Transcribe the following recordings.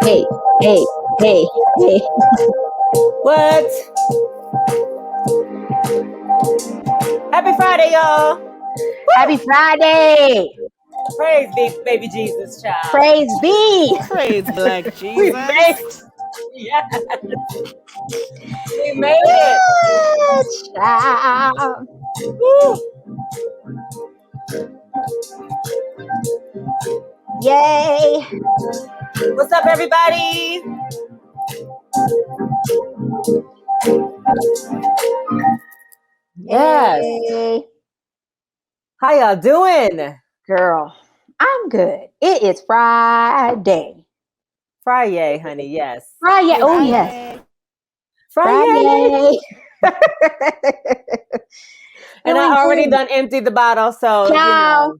Hey, hey, hey, hey. What? Happy Friday, y'all. Happy Friday. Praise be, baby Jesus, child. Praise be. Praise Black We Jesus. made it. Yes. We made it. Child. Woo. Yay. What's up, everybody? Yes. Yay. How y'all doing? Girl, I'm good. It is Friday. Friday, honey. Yes. Friday. Oh, yes. Friday. And I already Feeling done emptied the bottle, so good. you Child, know.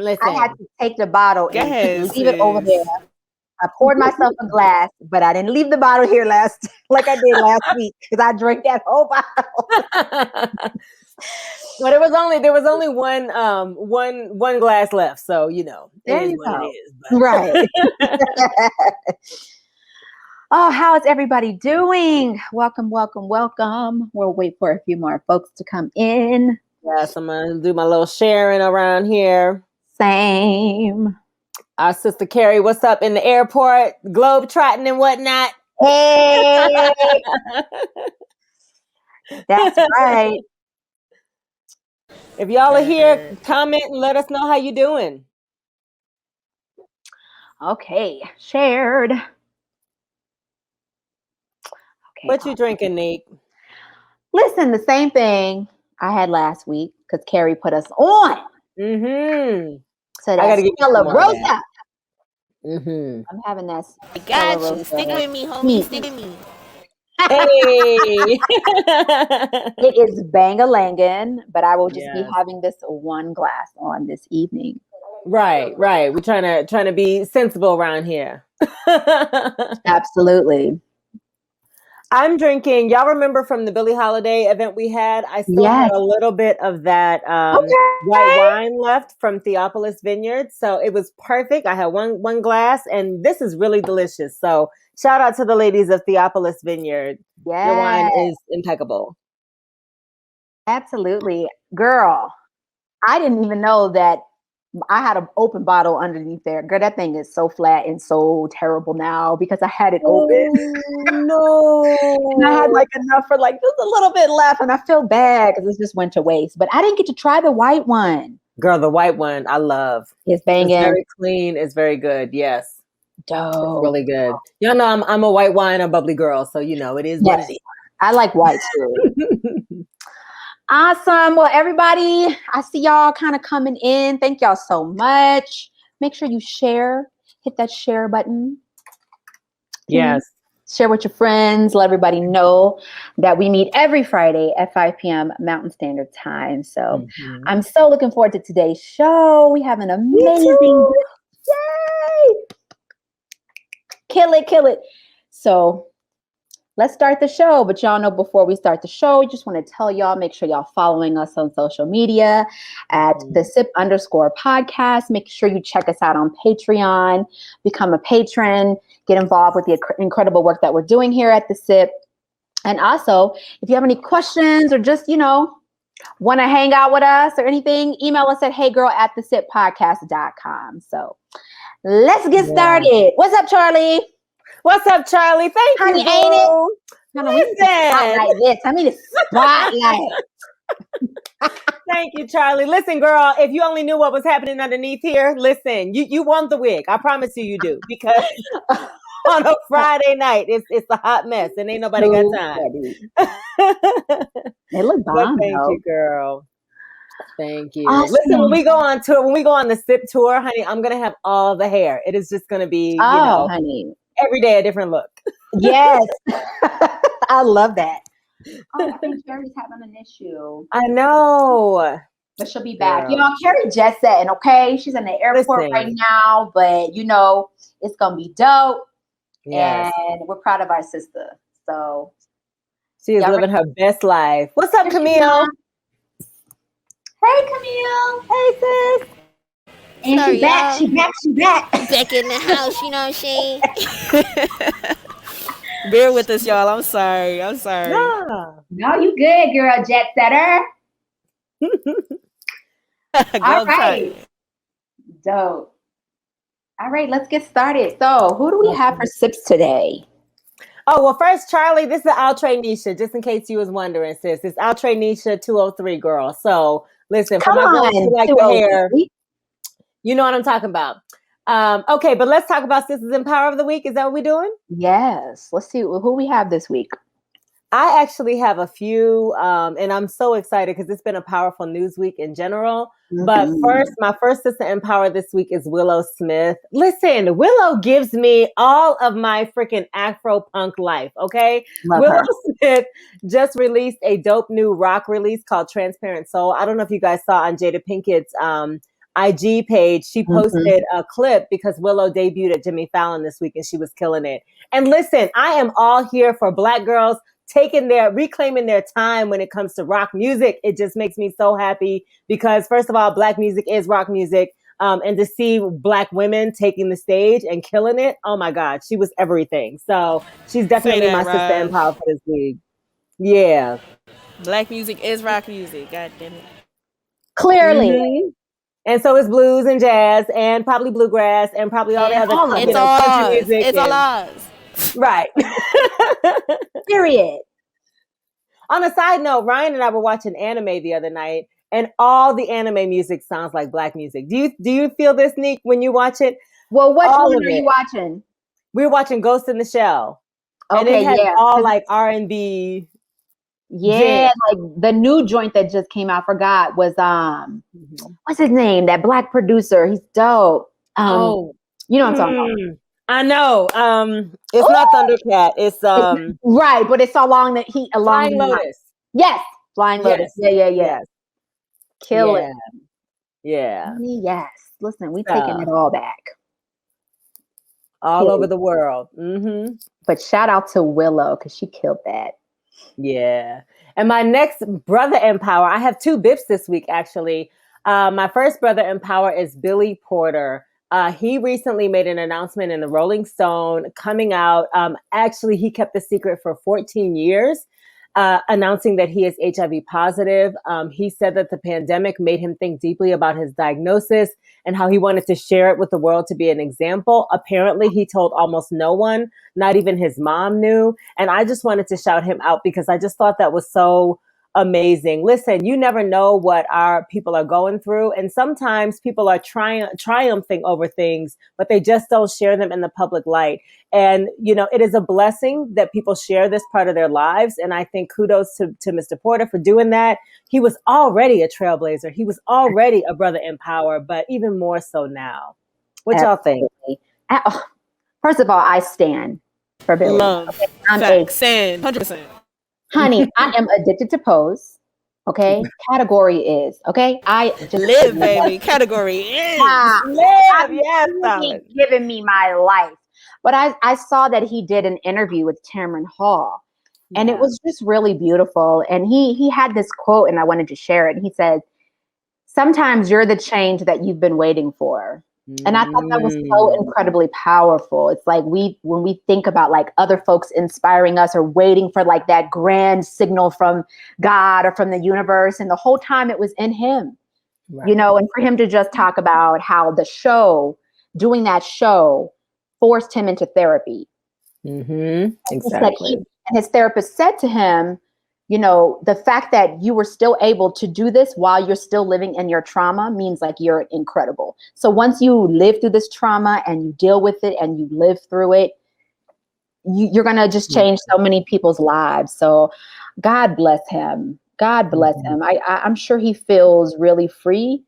Listen. I had to take the bottle and Yes, leave it over sis. there. I poured myself a glass, but I didn't leave the bottle here like I did last week because I drank that whole bottle. But there was only one glass left, so you know There it is you what it go. is. But. Right. Oh, how is everybody doing? Welcome, welcome, welcome. We'll wait for a few more folks to come in. Yes, I'm gonna do my little sharing around here. Same. Our sister Carrie, what's up in the airport, globe trotting and whatnot? Hey, that's right. If y'all are here, comment and let us know how you doing. Okay, shared. Okay, What you drinking, Nick? Listen, the same thing I had last week because Carrie put us on. Mm-hmm. So I that's gotta give you Stella some more of Rosa. that. Mm-hmm. I'm having that I Stella got you. Rosa. Stick with me, homie. Stick with me. Hey. It is bang-a-langin', but I will just be Yes. having this one glass on this evening. Right. We're trying to be sensible around here. Absolutely. I'm drinking. Y'all remember from the Billie Holiday event we had? I still had a little bit of that white wine left from Theopolis Vineyard, so it was perfect. I had one glass, and this is really delicious. So shout out to the ladies of Theopolis Vineyard. Yes. Your wine is impeccable. Absolutely. Girl, I didn't even know that I had an open bottle underneath there. Girl, that thing is so flat and so terrible now because I had it open. No. And I had like enough for like just a little bit left, and I feel bad because it just went to waste. But I didn't get to try the white one. Girl, the white one I love. It's banging. It's very clean. It's very good. Yes. Dope. It's really good. Y'all know I'm a white wine or bubbly girl, so you know it is what it is. I like white too. Awesome. Well, everybody, I see y'all kind of coming in. Thank y'all so much. Make sure you share. Hit that share button. Yes. Share with your friends. Let everybody know that we meet every Friday at 5 p.m. Mountain Standard Time. So I'm so looking forward to today's show. We have an amazing yay! Kill it. So let's start the show. But y'all know before we start the show, we just want to tell y'all, make sure y'all following us on social media at the _podcast. Make sure you check us out on Patreon, become a patron, get involved with the incredible work that we're doing here at the SIP. And also, if you have any questions or just, want to hang out with us or anything, email us at heygirl@thesippodcast.com. So let's get started. What's up, Charlie? What's up, Charlie? Thank Honey, you, boo. ain't it? Listen. Like this. I need a spotlight. Thank you, Charlie. Listen, girl, if you only knew what was happening underneath here, listen, you want the wig. I promise you do. Because on a Friday night, it's a hot mess and ain't nobody got time. They look bomb, thank though. you, girl. Thank you. Awesome. Listen, when we go on the SIP tour, honey, I'm gonna have all the hair. It is just gonna be, honey, every day a different look. Yes. I love that. Oh, I think Carrie's having an issue. I know. But she'll be back. Carrie jet setting, okay? She's in the airport right now, but it's gonna be dope. Yes. And we're proud of our sister. So she is living her best life. What's up, Camille? Hey, Camille. Hey, sis. And Sorry, she back, y'all. she back, she back. Back in the house, you know what I'm saying? Bear with us, y'all. I'm sorry. I'm sorry. Nah. No, you good, girl, jet setter. All right. Dope. All right, let's get started. So, who do we have for sips today? Oh, well, first, Charlie, this is Outre Nisha, just in case you was wondering, sis. It's Outre Nisha 203, girl. So, listen, for Come my girls who on, like the hair, 203. you know what I'm talking about. Okay, but let's talk about Sisters in Power of the Week. Is that what we're doing? Yes. Let's see who we have this week. I actually have a few, and I'm so excited because it's been a powerful news week in general. But first, my first sister in power this week is Willow Smith. Listen, Willow gives me all of my freaking Afro punk life, okay? Love Willow her. Smith just released a dope new rock release called Transparent Soul. I don't know if you guys saw on Jada Pinkett's IG page, she posted a clip because Willow debuted at Jimmy Fallon this week and she was killing it. And listen, I am all here for Black girls reclaiming their time when it comes to rock music. It just makes me so happy because first of all, Black music is rock music. And to see Black women taking the stage and killing it, oh my God, she was everything. So she's definitely my sister in power for this week. Yeah. Black music is rock music. God damn it. Clearly. Mm-hmm. And so is blues and jazz and probably bluegrass and probably all the other country music. It's all ours. Right. Period. On a side note, Ryan and I were watching anime the other night, and all the anime music sounds like Black music. Do you feel this, Neek, when you watch it? Well, what one are you watching? We were watching Ghost in the Shell. Okay, and it has yeah. all like R&B. Yeah, like the new joint that just came out, forgot, was what's his name? That Black producer. He's dope. You know what I'm talking about. I know. It's not Thundercat. It's right, but it's along the Flying Lotus. Yes, Flying Lotus. Yeah. Yes. Kill it. Yeah. Yes. Listen, we taking it all back. All over the world. Mm-hmm. But shout out to Willow because she killed that. Yeah. And my next brother in power, I have two bips this week, actually. My first brother in power is Billy Porter. He recently made an announcement in the Rolling Stone coming out. Actually, he kept the secret for 14 years, announcing that he is HIV positive. He said that the pandemic made him think deeply about his diagnosis and how he wanted to share it with the world to be an example. Apparently, he told almost no one, not even his mom knew. And I just wanted to shout him out because I just thought that was so amazing. Listen, you never know what our people are going through. And sometimes people are triumphing over things, but they just don't share them in the public light. And, you know, it is a blessing that people share this part of their lives. And I think kudos to Mr. Porter for doing that. He was already a trailblazer. He was already a brother in power, but even more so now. What y'all think? First of all, I stand for Billy. Love. Okay? I'm Fact. Sand. 100%. Honey, I am addicted to pose. Okay, category is okay. I just live, baby. Category is live. Yes, darling. Giving me my life. But I saw that he did an interview with Tamron Hall, and it was just really beautiful. And he had this quote, and I wanted to share it. And he said, "Sometimes you're the change that you've been waiting for." And I thought that was so incredibly powerful. It's like when we think about like other folks inspiring us or waiting for like that grand signal from God or from the universe. And the whole time it was in him, you know, and for him to just talk about how doing that show forced him into therapy. Mm-hmm. Exactly. And his therapist said to him, you know, the fact that you were still able to do this while you're still living in your trauma means like you're incredible. So once you live through this trauma and you deal with it and you live through it, you're going to just change so many people's lives. So God bless him. God bless him. I'm sure he feels really free,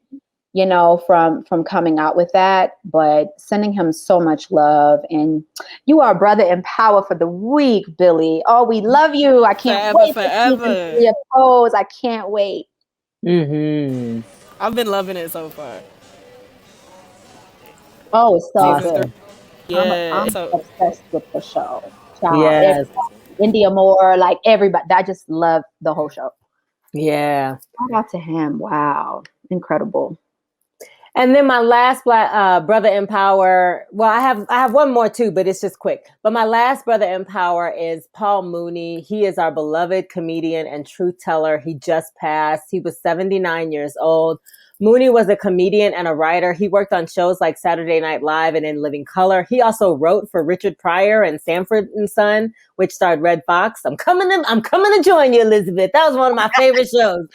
you know, from coming out with that, but sending him so much love. And you are a brother in power for the week, Billy. Oh, we love you. I can't wait to see your pose. I can't wait. Mm-hmm. I've been loving it so far. Oh, it's so good. Yeah, I'm obsessed with the show. Yes. India Moore, like everybody. I just love the whole show. Yeah. Shout out to him. Wow. Incredible. And then my last black brother in power. Well, I have one more too, but it's just quick. But my last brother in power is Paul Mooney. He is our beloved comedian and truth teller. He just passed. He was 79 years old. Mooney was a comedian and a writer. He worked on shows like Saturday Night Live and In Living Color. He also wrote for Richard Pryor and Sanford and Son, which starred Red Fox. I'm coming to join you, Elizabeth. That was one of my favorite shows.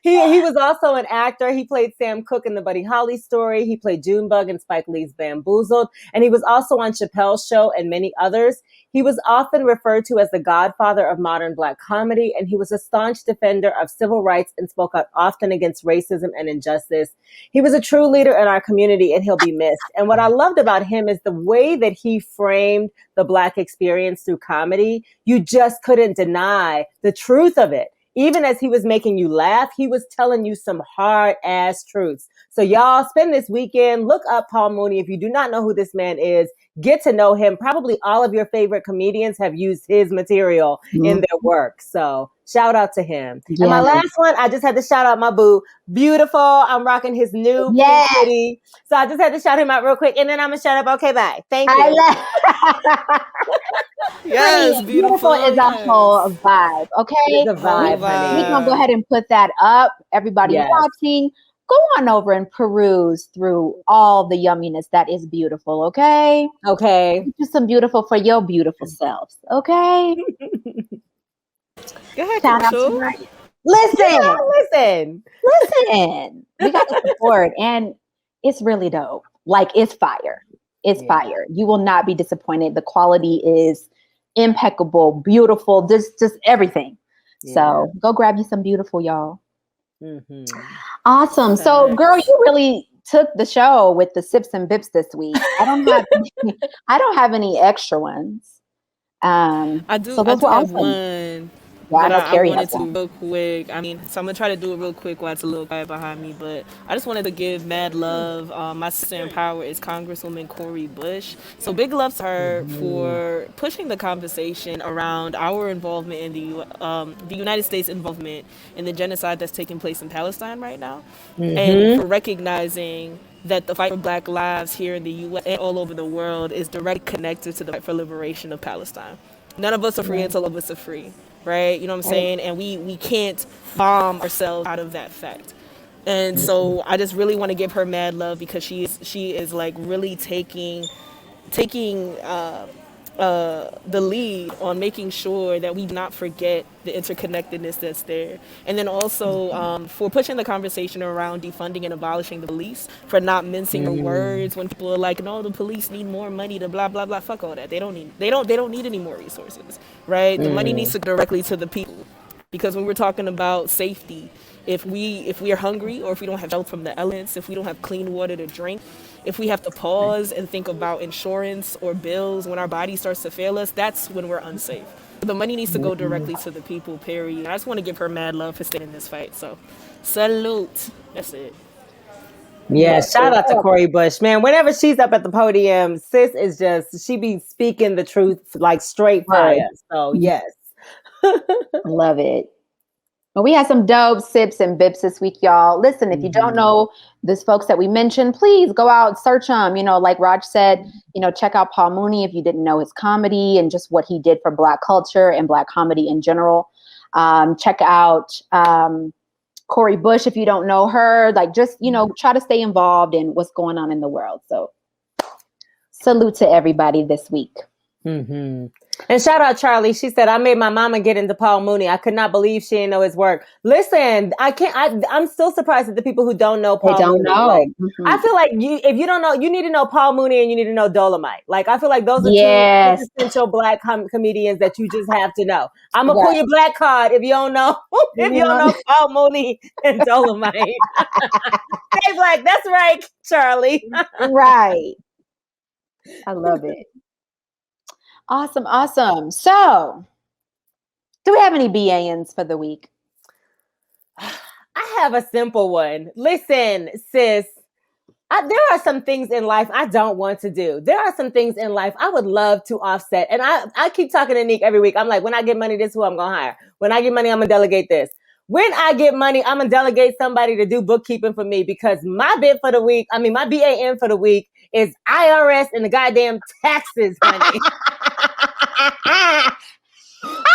He was also an actor. He played Sam Cooke in the Buddy Holly Story. He played Junebug in Spike Lee's Bamboozled. And he was also on Chappelle's Show and many others. He was often referred to as the godfather of modern Black comedy, and he was a staunch defender of civil rights and spoke out often against racism and injustice. He was a true leader in our community, and he'll be missed. And what I loved about him is the way that he framed the Black experience through comedy. You just couldn't deny the truth of it. Even as he was making you laugh, he was telling you some hard ass truths. So y'all spend this weekend, look up Paul Mooney. If you do not know who this man is, get to know him. Probably all of your favorite comedians have used his material in their work. So shout out to him. Yeah. And my last one, I just had to shout out my boo. Beautiful. I'm rocking his new hoodie. So I just had to shout him out real quick. And then I'm going to shut up. Okay, bye. Thank you. Yes, beautiful is a whole vibe. Okay. It's a vibe, honey. We're going to go ahead and put that up. Everybody watching, go on over and peruse through all the yumminess that is beautiful, okay? Okay. Do some beautiful for your beautiful selves, okay? Go ahead, Shout out to Ryan. Listen. We got to support, and it's really dope. Like, it's fire. It's fire. You will not be disappointed. The quality is impeccable, beautiful, just everything. Yeah. So go grab you some beautiful, y'all. Mm-hmm. Awesome. So, girl, you really took the show with the sips and bips this week. I don't have any extra ones. I do. So those were awesome. One. Yeah, I wanted to real quick. I mean, so I'm gonna try to do it real quick while it's a little quiet behind me. But I just wanted to give mad love. My sister in power is Congresswoman Cori Bush. So big love to her for pushing the conversation around our involvement in the United States involvement in the genocide that's taking place in Palestine right now, and for recognizing that the fight for Black lives here in the U.S. and all over the world is directly connected to the fight for liberation of Palestine. None of us are free until all of us are free. Right? You know what I'm saying? And we can't bomb ourselves out of that fact. And so I just really want to give her mad love because she is like really taking the lead on making sure that we not forget the interconnectedness that's there. And then also for pushing the conversation around defunding and abolishing the police, for not mincing the words when people are like, no, the police need more money to blah, blah, blah. Fuck all that. They don't need any more resources, right? The money needs to go directly to the people. Because when we're talking about safety, if we are hungry, or if we don't have shelter from the elements, if we don't have clean water to drink, if we have to pause and think about insurance or bills when our body starts to fail us, that's when we're unsafe. The money needs to go directly to the people, period. I just want to give her mad love for staying in this fight. So, salute. That's it. Yeah, shout out to Cori Bush. Man, whenever she's up at the podium, sis is she be speaking the truth like straight fire. So, yes. Love it. Well, we had some dope sips and bips this week, y'all. Listen, if you don't know these folks that we mentioned, please go out, search them. You know, like Raj said, check out Paul Mooney if you didn't know his comedy and just what he did for Black culture and Black comedy in general. Check out Cori Bush if you don't know her. Like, just, try to stay involved in what's going on in the world. So salute to everybody this week. Mm-hmm. And shout out Charlie. She said, I made my mama get into Paul Mooney. I could not believe she didn't know his work. Listen, I'm still surprised at the people who don't know Paul Mooney. Like, I feel like if you don't know, you need to know Paul Mooney and you need to know Dolomite. Like, I feel like those are two essential Black comedians that you just have to know. I'm going to pull your Black card if you don't know, Paul Mooney and Dolomite. Stay Black. That's right, Charlie. Right. I love it. Awesome. So, do we have any BANs for the week? I have a simple one. Listen, sis, there are some things in life I don't want to do. There are some things in life I would love to offset. And I keep talking to Nick every week. I'm like, when I get money, this is who I'm going to hire. When I get money, I'm going to delegate this. when I get money, I'm going to delegate somebody to do bookkeeping for me because my BAN for the week is IRS and the goddamn taxes, honey.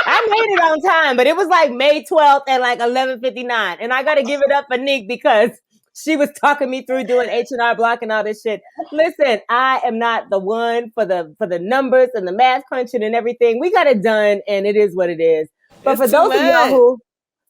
I made it on time, but it was like May 12th at like 11:59. And I got to give it up for Nick because she was talking me through doing H&R Block and all this shit. Listen, I am not the one for the numbers and the math crunching and everything. We got it done and it is what it is. But for those of y'all who,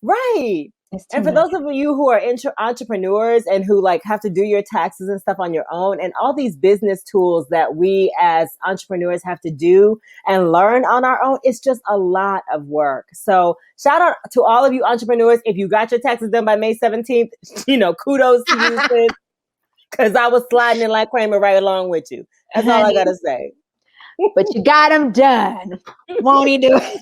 right. And for those of you who are entrepreneurs and who like have to do your taxes and stuff on your own and all these business tools that we as entrepreneurs have to do and learn on our own, it's just a lot of work. So shout out to all of you entrepreneurs. If you got your taxes done by May 17th, kudos to you, sis, because I was sliding in like Kramer right along with you. That's all I got to say. But you got them done. Won't he do it?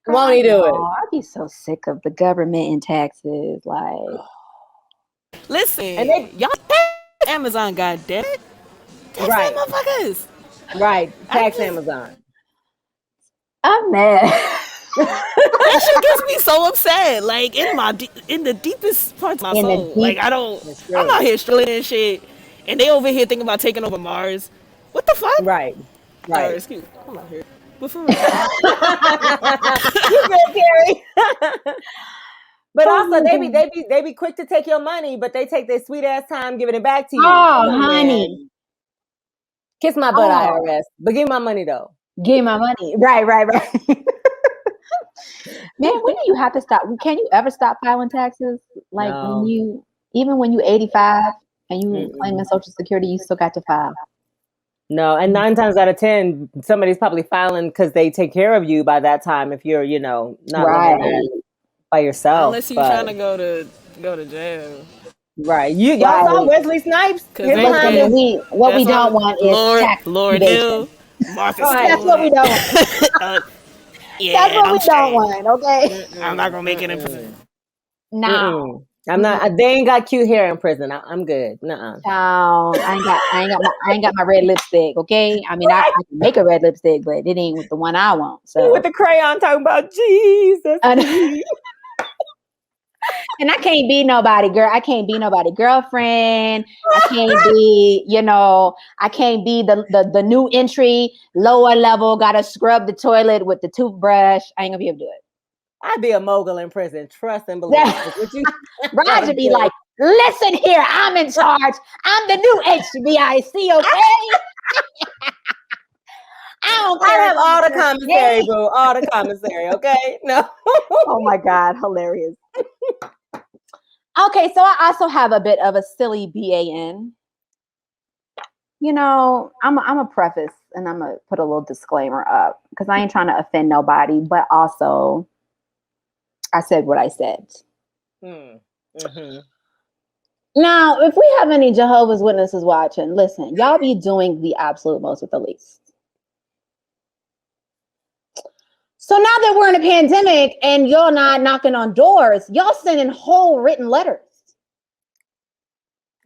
Won't he do it? I'd be so sick of the government and taxes. Like, listen, and y'all Amazon, goddamn it, tax right, motherfuckers, right, tax Amazon. I'm mad. That shit gets me so upset. Like in the deepest parts of my soul. Like I'm out here struggling and shit, and they over here thinking about taking over Mars. What the fuck? Right. Excuse me. I'm out here. But for real. You good, Carrie? But also, they be quick to take your money, but they take their sweet ass time giving it back to you. Oh, honey. Man. Kiss my butt, IRS. But give me my money, though. Give me my money. Right. Man, when do you have to stop? Can you ever stop filing taxes? Like No. when you're 85 and you claiming Social Security, you still got to file. No, and 9 times out of 10, somebody's probably filing because they take care of you by that time. If you're, not living by yourself, unless you're trying to go to jail. Right, y'all saw Wesley Snipes. What we don't want is tax Lord Hill, Martha Stewart. That's what we don't want. That's what we don't want. Okay, I'm not gonna make it in prison. No. I'm not. They ain't got cute hair in prison. I'm good. Nuh-uh. I ain't got my red lipstick. Okay, I mean I can make a red lipstick, but it ain't with the one I want. So with the crayon talking about Jesus. And I can't be nobody, girl. I can't be nobody girlfriend. I can't be, I can't be the new entry, lower level. Gotta scrub the toilet with the toothbrush. I ain't gonna be able to do it. I'd be a mogul in prison. Trust and believe. Roger be like, listen here, I'm in charge. I'm the new HBIC, okay? I have all the commissary, boo. All the commissary, okay? No. Oh my God, hilarious. Okay, so I also have a bit of a silly BAN. I'm a preface and I'm gonna put a little disclaimer up because I ain't trying to offend nobody, but also I said what I said. Mm-hmm. Now, if we have any Jehovah's Witnesses watching, listen, y'all be doing the absolute most with the least. So now that we're in a pandemic and y'all not knocking on doors, y'all sending whole written letters.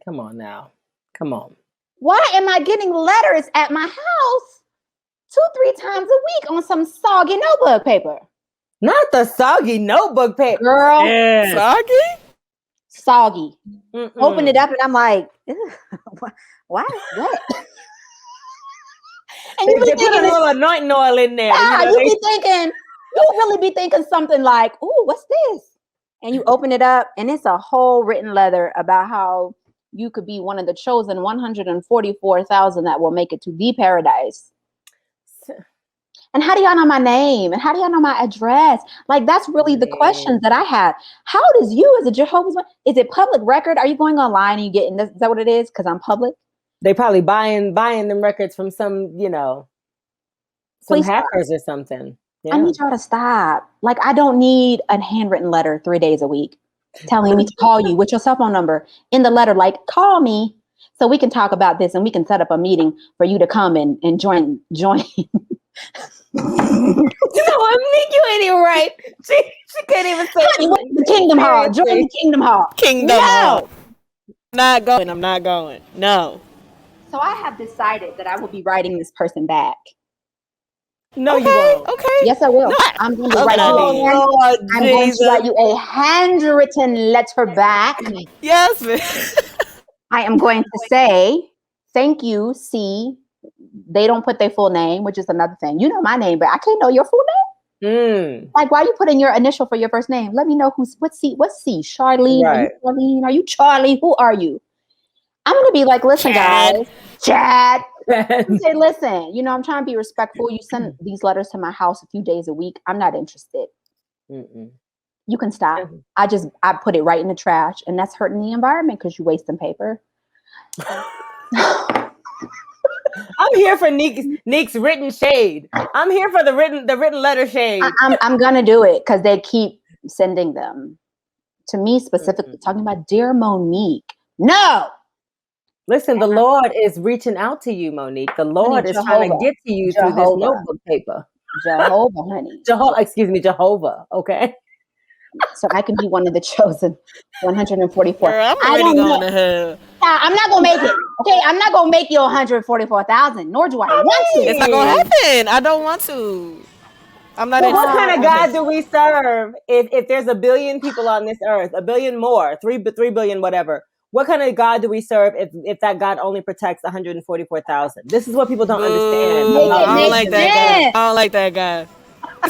Come on now. Come on. Why am I getting letters at my house 2-3 times a week on some soggy notebook paper? Not the soggy notebook paper. Girl. Yes. Soggy. Open it up and I'm like, why is that? And you be thinking a little anointing oil in there. Yeah, you really be thinking something like, ooh, what's this? And you open it up and it's a whole written letter about how you could be one of the chosen 144,000 that will make it to the paradise. And how do y'all know my name? And how do y'all know my address? Like, that's really the questions that I have. How does you as a Jehovah's Witness, is it public record? Are you going online and you getting this? Is that what it is? Because I'm public? They probably buying them records from some, some hackers or something. Yeah. I need y'all to stop. Like, I don't need a handwritten letter 3 days a week telling me to call you with your cell phone number in the letter. Like, call me so we can talk about this and we can set up a meeting for you to come and join. You know what, Nick, you ain't even right. She can't even say the Kingdom Hall. Join the Kingdom Hall. Hall. I'm not going. No. So I have decided that I will be writing this person back. No, you won't. Okay. Yes, I will. I'm going to write you I'm going to write you a handwritten letter back. Yes, man. I am going to say, thank you, C. They don't put their full name, which is another thing. You know my name, but I can't know your full name. Like, why are you putting your initial for your first name? Let me know what's C? Charlene? Right. Are you Charlene? Are you Charlie? Who are you? I'm going to be like, listen, guys. Chad. Say, listen, I'm trying to be respectful. You send these letters to my house a few days a week. I'm not interested. You can stop. I put it right in the trash, and that's hurting the environment because you're wasting paper. I'm here for Neek's written shade. I'm here for the written letter shade. I'm gonna do it because they keep sending them to me specifically, talking about dear Monique. No. Listen, the Lord is reaching out to you, Monique. The Lord is trying to get to you through this notebook paper. Jehovah, honey. Jehovah. Okay. So I can be one of the chosen 144. Girl, I'm already going to hell. I'm not gonna make it. Okay, I'm not gonna make you 144,000. Nor do I want to. It's not gonna happen. I don't want to. I'm not. So what kind of God do we serve? If there's a billion people on this earth, a billion more, 3 billion, whatever. What kind of God do we serve if that God only protects 144,000? This is what people don't understand. I don't like that guy. I don't like that guy.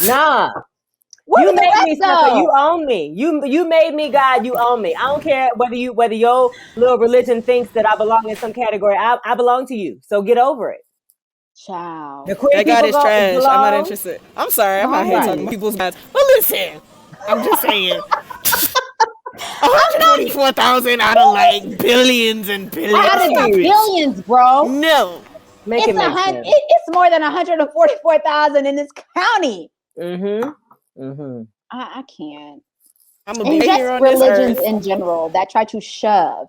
Nah. You made me, sucker. You own me. You made me, God. You own me. I don't care whether your little religion thinks that I belong in some category. I belong to you. So get over it. Child. That God is trash. I'm not interested. I'm sorry. I'm not here talking about people's gods. But listen, I'm just saying. 144,000 out of like billions and billions. Out of the billions, bro. No. It's more than 144,000 in this county. I can't. I'm a big hero on this religions earth. in general that try to shove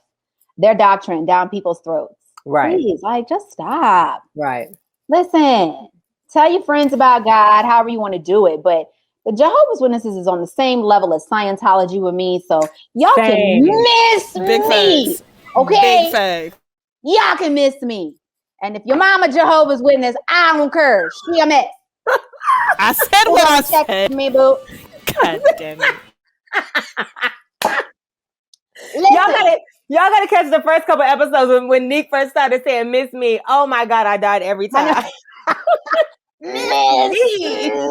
their doctrine down people's throats. Right. Please, just stop. Right. Listen, tell your friends about God, however you want to do it. But the Jehovah's Witnesses is on the same level as Scientology with me. So y'all can miss me. Facts. Okay? Big fact. Y'all can miss me. And if your mama Jehovah's Witness, I don't care. She a mess. I said what I said. Me, boo. God damn it. Y'all gotta catch the first couple episodes when Nick first started saying "miss me." Oh my God, I died every time. Miss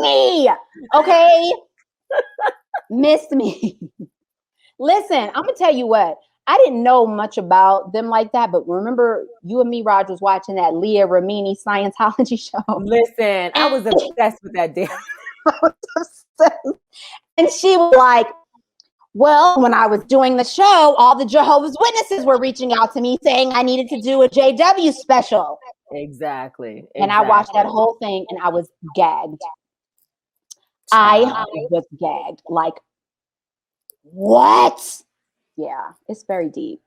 me. Okay? Miss me. Listen, I'm gonna tell you what. I didn't know much about them like that, but remember you and me, Raj, was watching that Leah Remini Scientology show. Listen, I was obsessed with that damn. And she was like, well, when I was doing the show, all the Jehovah's Witnesses were reaching out to me saying I needed to do a JW special. Exactly. And I watched that whole thing and I was gagged. I was gagged. Like, what? Yeah, it's very deep.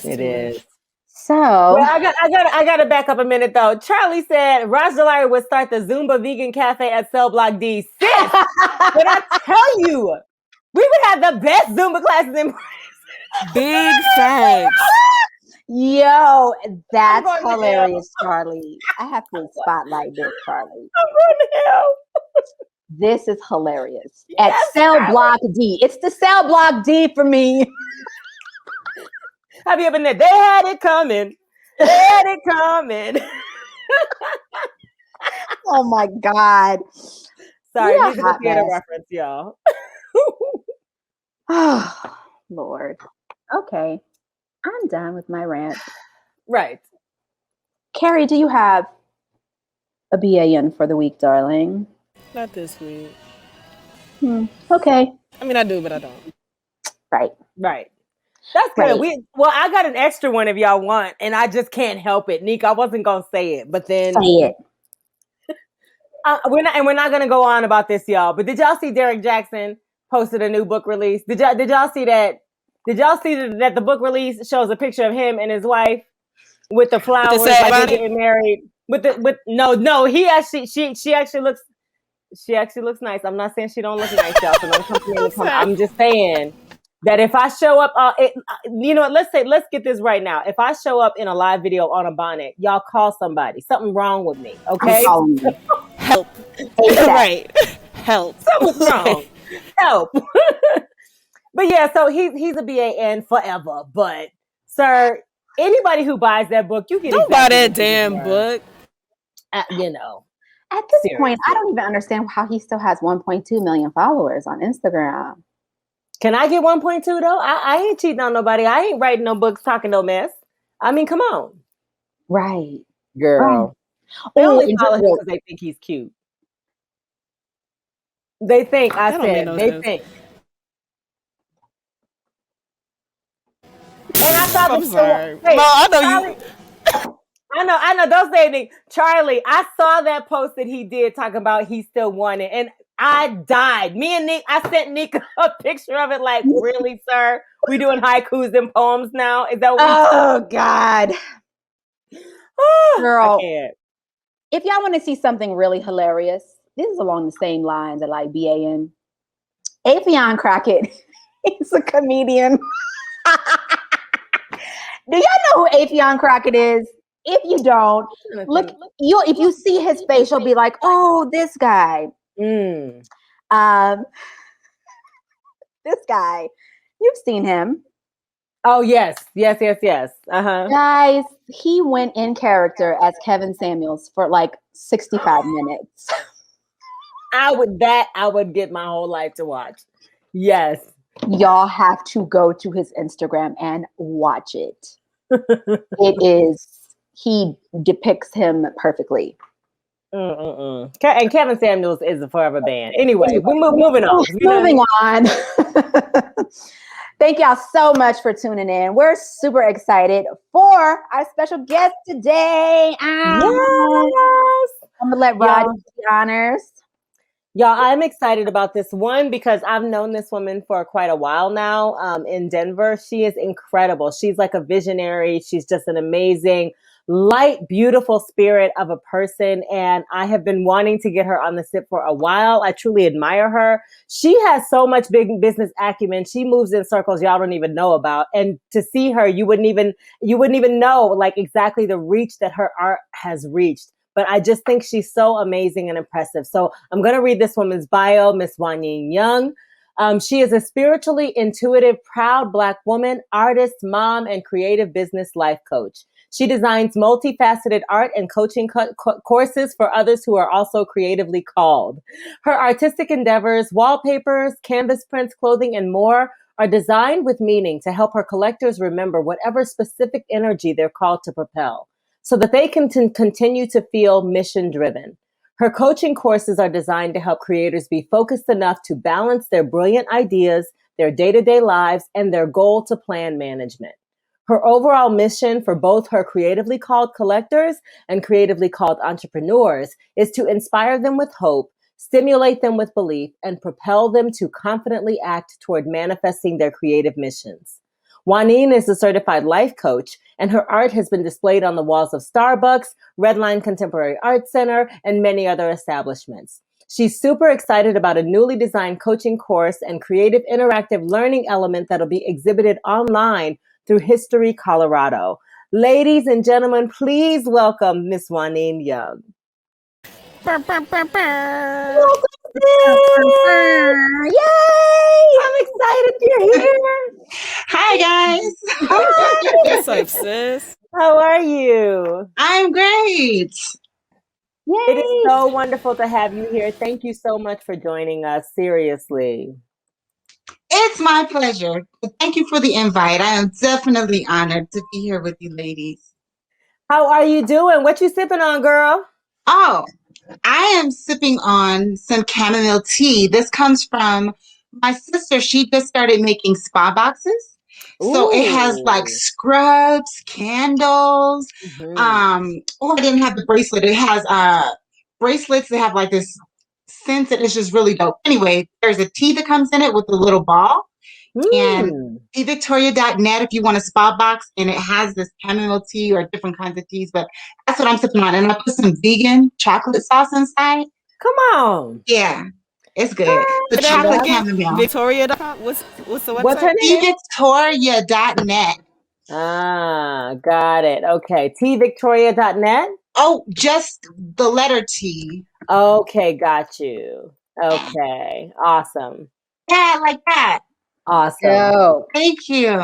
It is. So I gotta back up a minute though. Charlie said Raj Dalari would start the Zumba Vegan Cafe at Cell Block D. Sis, but I tell you, we would have the best Zumba classes in Big facts. Yo, that's hilarious, Charlie. I have to spotlight this, Charlie. I'm going to hell. This is hilarious. Yes, at Cell Block D. It's the Cell Block D for me. Have you ever been there? They had it coming. They had it coming. Oh my God. Sorry, musical theater reference, y'all. Oh, Lord. Okay. I'm done with my rant. Right. Carrie, do you have a BAN for the week, darling? Not this week. Okay. I mean, I do, but I don't. Right. That's good. Right. I got an extra one if y'all want, and I just can't help it. Nick, I wasn't going to say it, but then... Say it. We're not going to go on about this, y'all, but did y'all see Derek Jackson posted a new book release? Did y'all see that? Did y'all see that the book release shows a picture of him and his wife with the flowers, like they're getting married? She actually looks nice. I'm not saying she don't look nice, y'all. So don't come to me and come. I'm just saying that if I show up, let's get this right now. If I show up in a live video on a bonnet, y'all call somebody. Something wrong with me, okay? Help. Right. Help. Something's wrong. Help. But yeah, so he's a BAN forever. But sir, anybody who buys that book, you get don't buy that damn book. You know. At this point, I don't even understand how he still has 1.2 million followers on Instagram. Can I get 1.2 though? I ain't cheating on nobody. I ain't writing no books talking no mess. I mean, come on. Right. Girl. Right. They only follow him because they think he's cute. They think, think. And I thought, I'm sorry. Hey, I know Charlie, you. I know. Don't say anything. Charlie, I saw that post that he did talking about he still won it. And I died. Me and Nick, I sent Nick a picture of it like, really, sir? We doing haikus and poems now? Is that what God. Girl, if y'all want to see something really hilarious, this is along the same lines of like BAN. Afion Crockett, he's a comedian. Do y'all know who Afion Crockett is? If you don't, look, if you see his face, you'll be like, oh, this guy. This guy. You've seen him. Oh, yes. Uh-huh. Guys, he went in character as Kevin Samuels for like 65 minutes. I would get my whole life to watch. Yes. Y'all have to go to his Instagram and watch it. He depicts him perfectly. And Kevin Samuels is a forever band. Anyway, we're moving on. Moving on. Thank y'all so much for tuning in. We're super excited for our special guest today. Yes. I'm gonna let Rod do the honors. Y'all, I'm excited about this one because I've known this woman for quite a while now in Denver. She is incredible. She's like a visionary. She's just an amazing, light, beautiful spirit of a person. And I have been wanting to get her on the SIP for a while. I truly admire her. She has so much big business acumen. She moves in circles y'all don't even know about. And to see her, you wouldn't even know like exactly the reach that her art has reached. But I just think she's so amazing and impressive. So I'm going to read this woman's bio, Miss Juannean Young. She is a spiritually intuitive, proud Black woman, artist, mom, and creative business life coach. She designs multifaceted art and coaching courses for others who are also creatively called. Her artistic endeavors, wallpapers, canvas prints, clothing, and more are designed with meaning to help her collectors remember whatever specific energy they're called to propel, so that they can continue to feel mission-driven. Her coaching courses are designed to help creators be focused enough to balance their brilliant ideas, their day-to-day lives, and their goal to plan management. Her overall mission for both her creatively called collectors and creatively called entrepreneurs is to inspire them with hope, stimulate them with belief, and propel them to confidently act toward manifesting their creative missions. Juannean is a certified life coach, and her art has been displayed on the walls of Starbucks, Redline Contemporary Art Center, and many other establishments. She's super excited about a newly designed coaching course and creative interactive learning element that'll be exhibited online through History Colorado. Ladies and gentlemen, please welcome Miss Juannean Young. Yay! I'm excited you're here. Hi, guys. What's up, sis? How are you? I'm great. Yay. It is so wonderful to have you here. Thank you so much for joining us. Seriously. It's my pleasure. Thank you for the invite. I am definitely honored to be here with you ladies. How are you doing? What you sipping on, girl? Oh, I am sipping on some chamomile tea. This comes from my sister. She just started making spa boxes. Ooh. So it has like scrubs, candles. I didn't have the bracelet. It has bracelets that have like this scent that is just really dope. Anyway, there's a tea that comes in it with a little ball. And tvictoria.net if you want a spa box, and it has this chamomile tea or different kinds of teas, but that's what I'm sipping on. And I put some vegan chocolate sauce inside. Come on. Yeah, it's good. The chocolate chamomile. Victoria.com? What's the website? What's her name? tvictoria.net. Ah, got it. Okay. tvictoria.net? Oh, just the letter T. Okay, got you. Okay, awesome. Yeah, like that. Awesome. Yo. Thank you.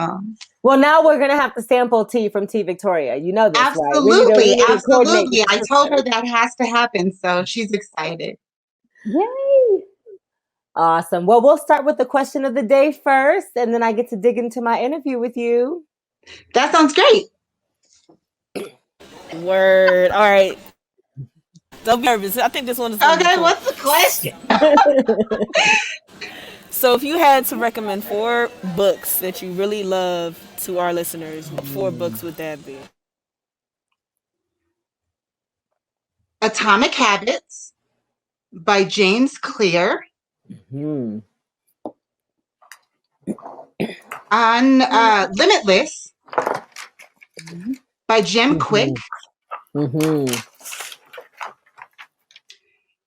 Well, now we're gonna have to sample tea from T Victoria. You know this, absolutely, right? We need to absolutely. I told her that has to happen, so she's excited. Yay! Awesome. Well, we'll start with the question of the day first, and then I get to dig into my interview with you. That sounds great. Word. All right. Don't be nervous. I think this one is okay. cool. What's the question? So, if you had to recommend 4 books that you really love to our listeners, what 4 books would that be? Atomic Habits by James Clear. Mm-hmm. On Limitless by Jim Quick. Mm-hmm.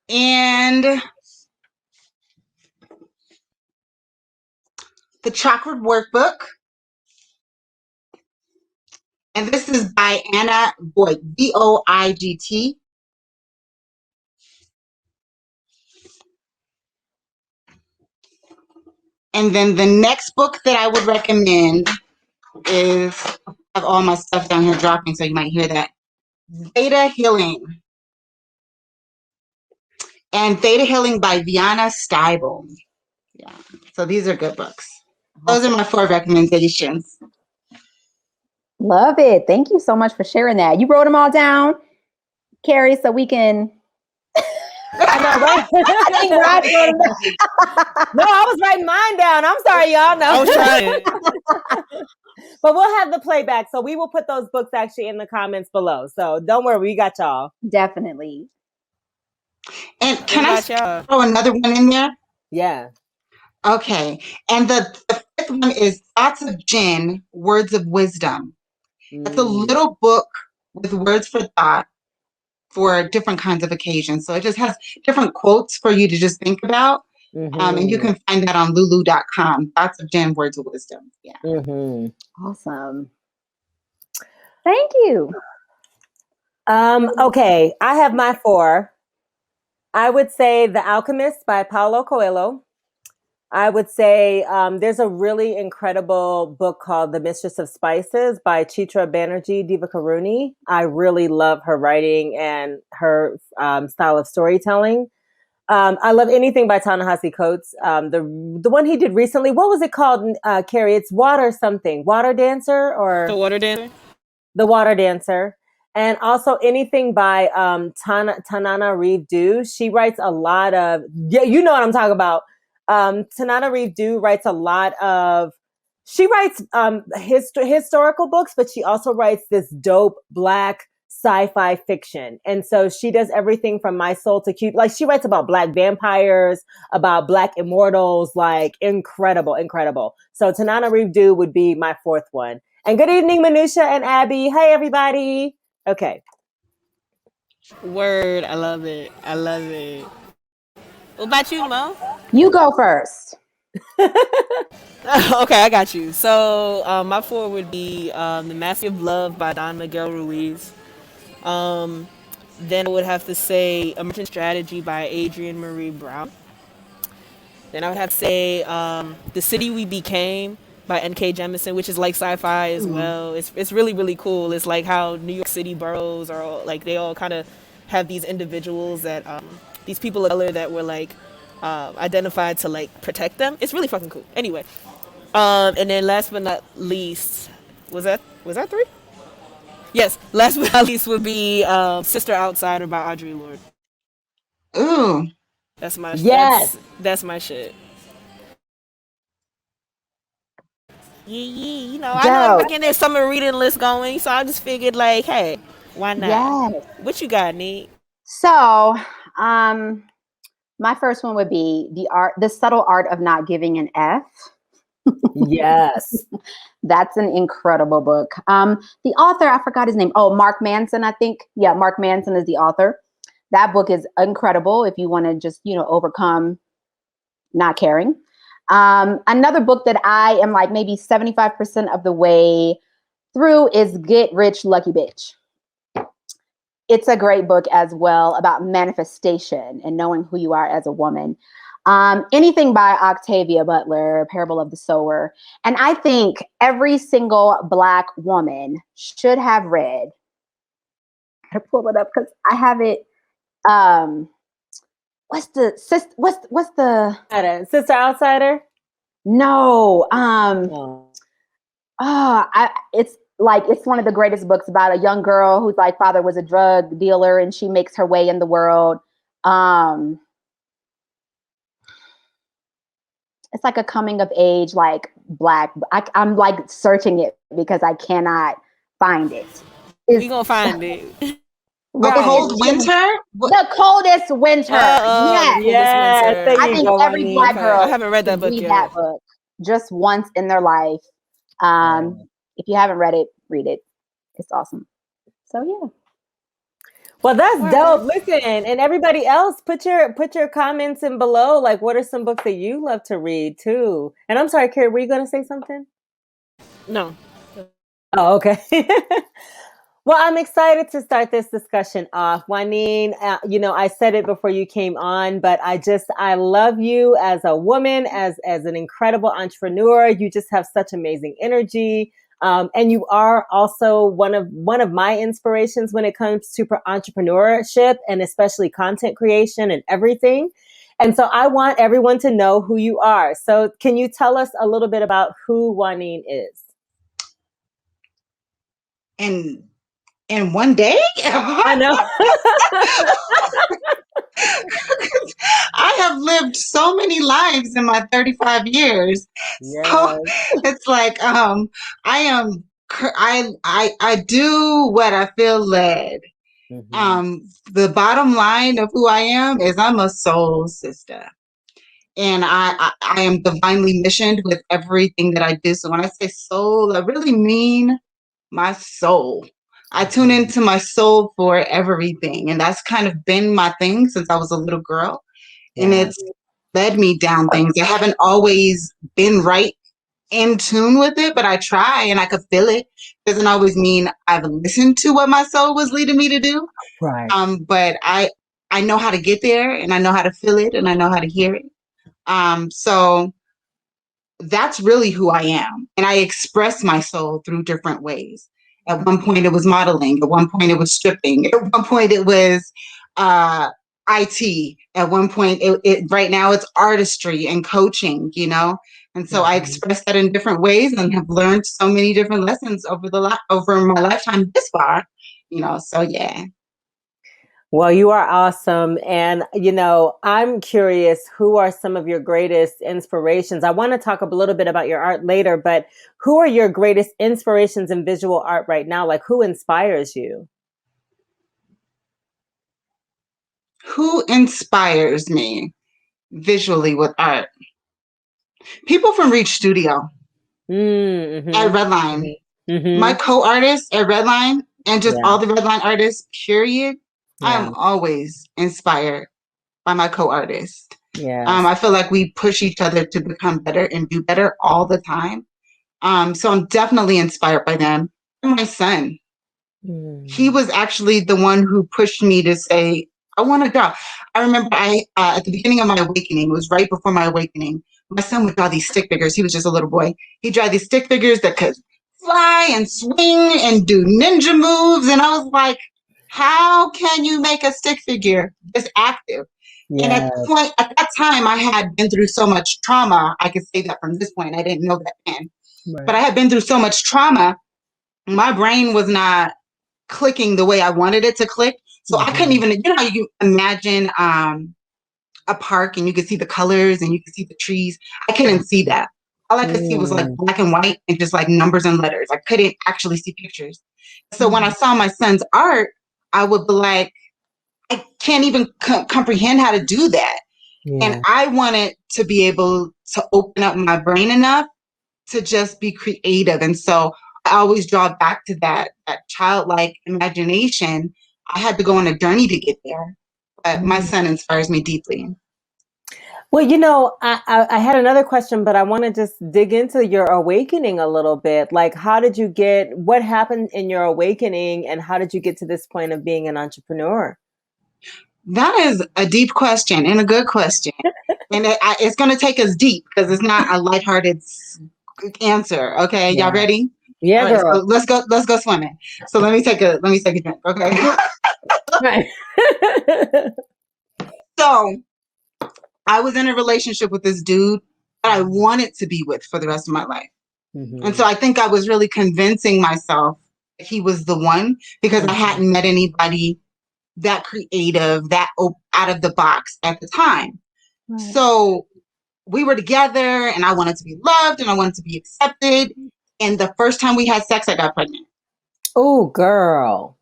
And The Chakra Workbook. And this is by Anna Voigt, Voigt. And then the next book that I would recommend is, I have all my stuff down here dropping, so you might hear that. Theta Healing. And Theta Healing by Viana Steibel. Yeah. So these are good books. Those are my 4 recommendations. Love it. Thank you so much for sharing that. You wrote them all down, Carrie, so we can. I know, right? I think Rod wrote them down. No, I was writing mine down. I'm sorry, y'all. No. I was trying. But we'll have the playback, so we will put those books actually in the comments below. So don't worry, we got y'all. Definitely. And can I throw another one in there? Yeah. Okay. And the 5th one is Thoughts of Jen, Words of Wisdom. It's a little book with words for thought for different kinds of occasions. So it just has different quotes for you to just think about. And you can find that on lulu.com. Thoughts of Jen, Words of Wisdom. Yeah. Awesome. Thank you. Okay, I have my 4. I would say The Alchemist by Paulo Coelho. I would say there's a really incredible book called The Mistress of Spices by Chitra Banerjee Divakaruni. I really love her writing and her style of storytelling. I love anything by Ta-Nehisi Coates. The one he did recently, what was it called, Carrie? It's Water something. Water Dancer or? The Water Dancer? The Water Dancer. And also anything by Tanana Reeve Dew. She writes a lot of, you know what I'm talking about. Tanana Reeve Dew writes a lot of, she writes historical books, but she also writes this dope Black sci-fi fiction. And so she does everything from My Soul to Cute. Like she writes about Black vampires, about Black immortals, like incredible. So Tanana Reeve Dew would be my 4th one. And good evening, Manusha and Abby. Hey, everybody. Okay. Word. I love it. What about you, Mo? You go first. Okay, I got you. So my 4 would be The Mastery of Love by Don Miguel Ruiz. Then I would have to say Emergent Strategy by Adrienne Marie Brown. Then I would have to say The City We Became by N.K. Jemisin, which is like sci-fi as well. It's really cool. It's like how New York City boroughs are all, like they all kind of have these individuals that these people of color that were like identified to like protect them. It's really fucking cool. Anyway, and then last but not least, was that 3? Yes, last but not least would be Sister Outsider by Audre Lorde. Ooh. That's my that's my shit. Yeah, you know, I know I'm getting their summer reading list going, so I just figured like, hey, why not? Yes. What you got, Nate? So, my first one would be The Subtle Art of Not Giving an F. Yes. That's an incredible book. The author, I forgot his name. Oh, Mark Manson, I think. Yeah, Mark Manson is the author. That book is incredible if you want to just, overcome not caring. Another book that I am like maybe 75% of the way through is Get Rich, Lucky Bitch. it's a great book as well about manifestation and knowing who you are as a woman. Anything by Octavia Butler, Parable of the Sower. And I think every single Black woman should have read. I gotta pull it up because I have it. What's the Sister Outsider? No. It's one of the greatest books about a young girl whose like father was a drug dealer and she makes her way in the world. It's like a coming of age, like Black. I'm like searching it because I cannot find it. We gonna find it. The Cold Winter? The Coldest Winter. Yes. I think every Black girl I haven't read that book yet. That book just once in their life. If you haven't read it, read it. It's awesome. So yeah. Well, that's dope. Listen, and everybody else, put your comments in below. Like, what are some books that you love to read too? And I'm sorry, Carrie, were you going to say something? No. Oh, okay. Well, I'm excited to start this discussion off. Juannean, I said it before you came on, but I love you as a woman, as an incredible entrepreneur. You just have such amazing energy. And you are also one of my inspirations when it comes to entrepreneurship and especially content creation and everything. And so I want everyone to know who you are. So can you tell us a little bit about who Juannean is? In one day? I know. I have lived so many lives in my 35 years. Yes. So it's like I do what I feel led. Mm-hmm. The bottom line of who I am is I'm a soul sister. And I am divinely missioned with everything that I do. So when I say soul, I really mean my soul. I tune into my soul for everything. And that's kind of been my thing since I was a little girl. Yeah. And it's led me down things. I haven't always been right in tune with it, but I try and I could feel it. Doesn't always mean I've listened to what my soul was leading me to do. Right. But I know how to get there and I know how to feel it and I know how to hear it. So that's really who I am. And I express my soul through different ways. At one point it was modeling. At one point it was stripping. At one point it was IT. At one point, right now it's artistry and coaching, And so I express that in different ways and have learned so many different lessons over my lifetime this far, So yeah. Well, you are awesome. And, I'm curious, who are some of your greatest inspirations? I want to talk a little bit about your art later, but who are your greatest inspirations in visual art right now? Like, who inspires you? Who inspires me visually with art? People from Reach Studio at Redline. Mm-hmm. My co-artists at Redline and just all the Redline artists, period. I'm always inspired by my co-artists. Yeah. I feel like we push each other to become better and do better all the time. So I'm definitely inspired by them. And my son. He was actually the one who pushed me to say, I want to draw. I remember at the beginning of my awakening, it was right before my awakening, my son would draw these stick figures. He was just a little boy. He'd draw these stick figures that could fly and swing and do ninja moves. And I was like, how can you make a stick figure this active? Yes. And at that time, I had been through so much trauma. I could say that from this point. I didn't know that then. Right. But I had been through so much trauma. My brain was not clicking the way I wanted it to click. So I couldn't even, you imagine a park and you could see the colors and you could see the trees. I couldn't see that. All I could see was like black and white and just like numbers and letters. I couldn't actually see pictures. So when I saw my son's art, I would be like, I can't even comprehend how to do that. Yeah. And I wanted to be able to open up my brain enough to just be creative. And so I always draw back to that childlike imagination. I had to go on a journey to get there. But my son inspires me deeply. Well, I had another question, but I want to just dig into your awakening a little bit. Like, what happened in your awakening, and how did you get to this point of being an entrepreneur? That is a deep question and a good question. And it's going to take us deep because it's not a lighthearted answer. Okay. Yeah. Y'all ready? Yeah, right, girl. So let's go swimming. So let me take a drink. Okay. Right. So I was in a relationship with this dude that I wanted to be with for the rest of my life. Mm-hmm. And so I think I was really convincing myself that he was the one because I hadn't met anybody that creative, that out of the box at the time. Right. So we were together and I wanted to be loved and I wanted to be accepted. And the first time we had sex, I got pregnant. Oh, girl.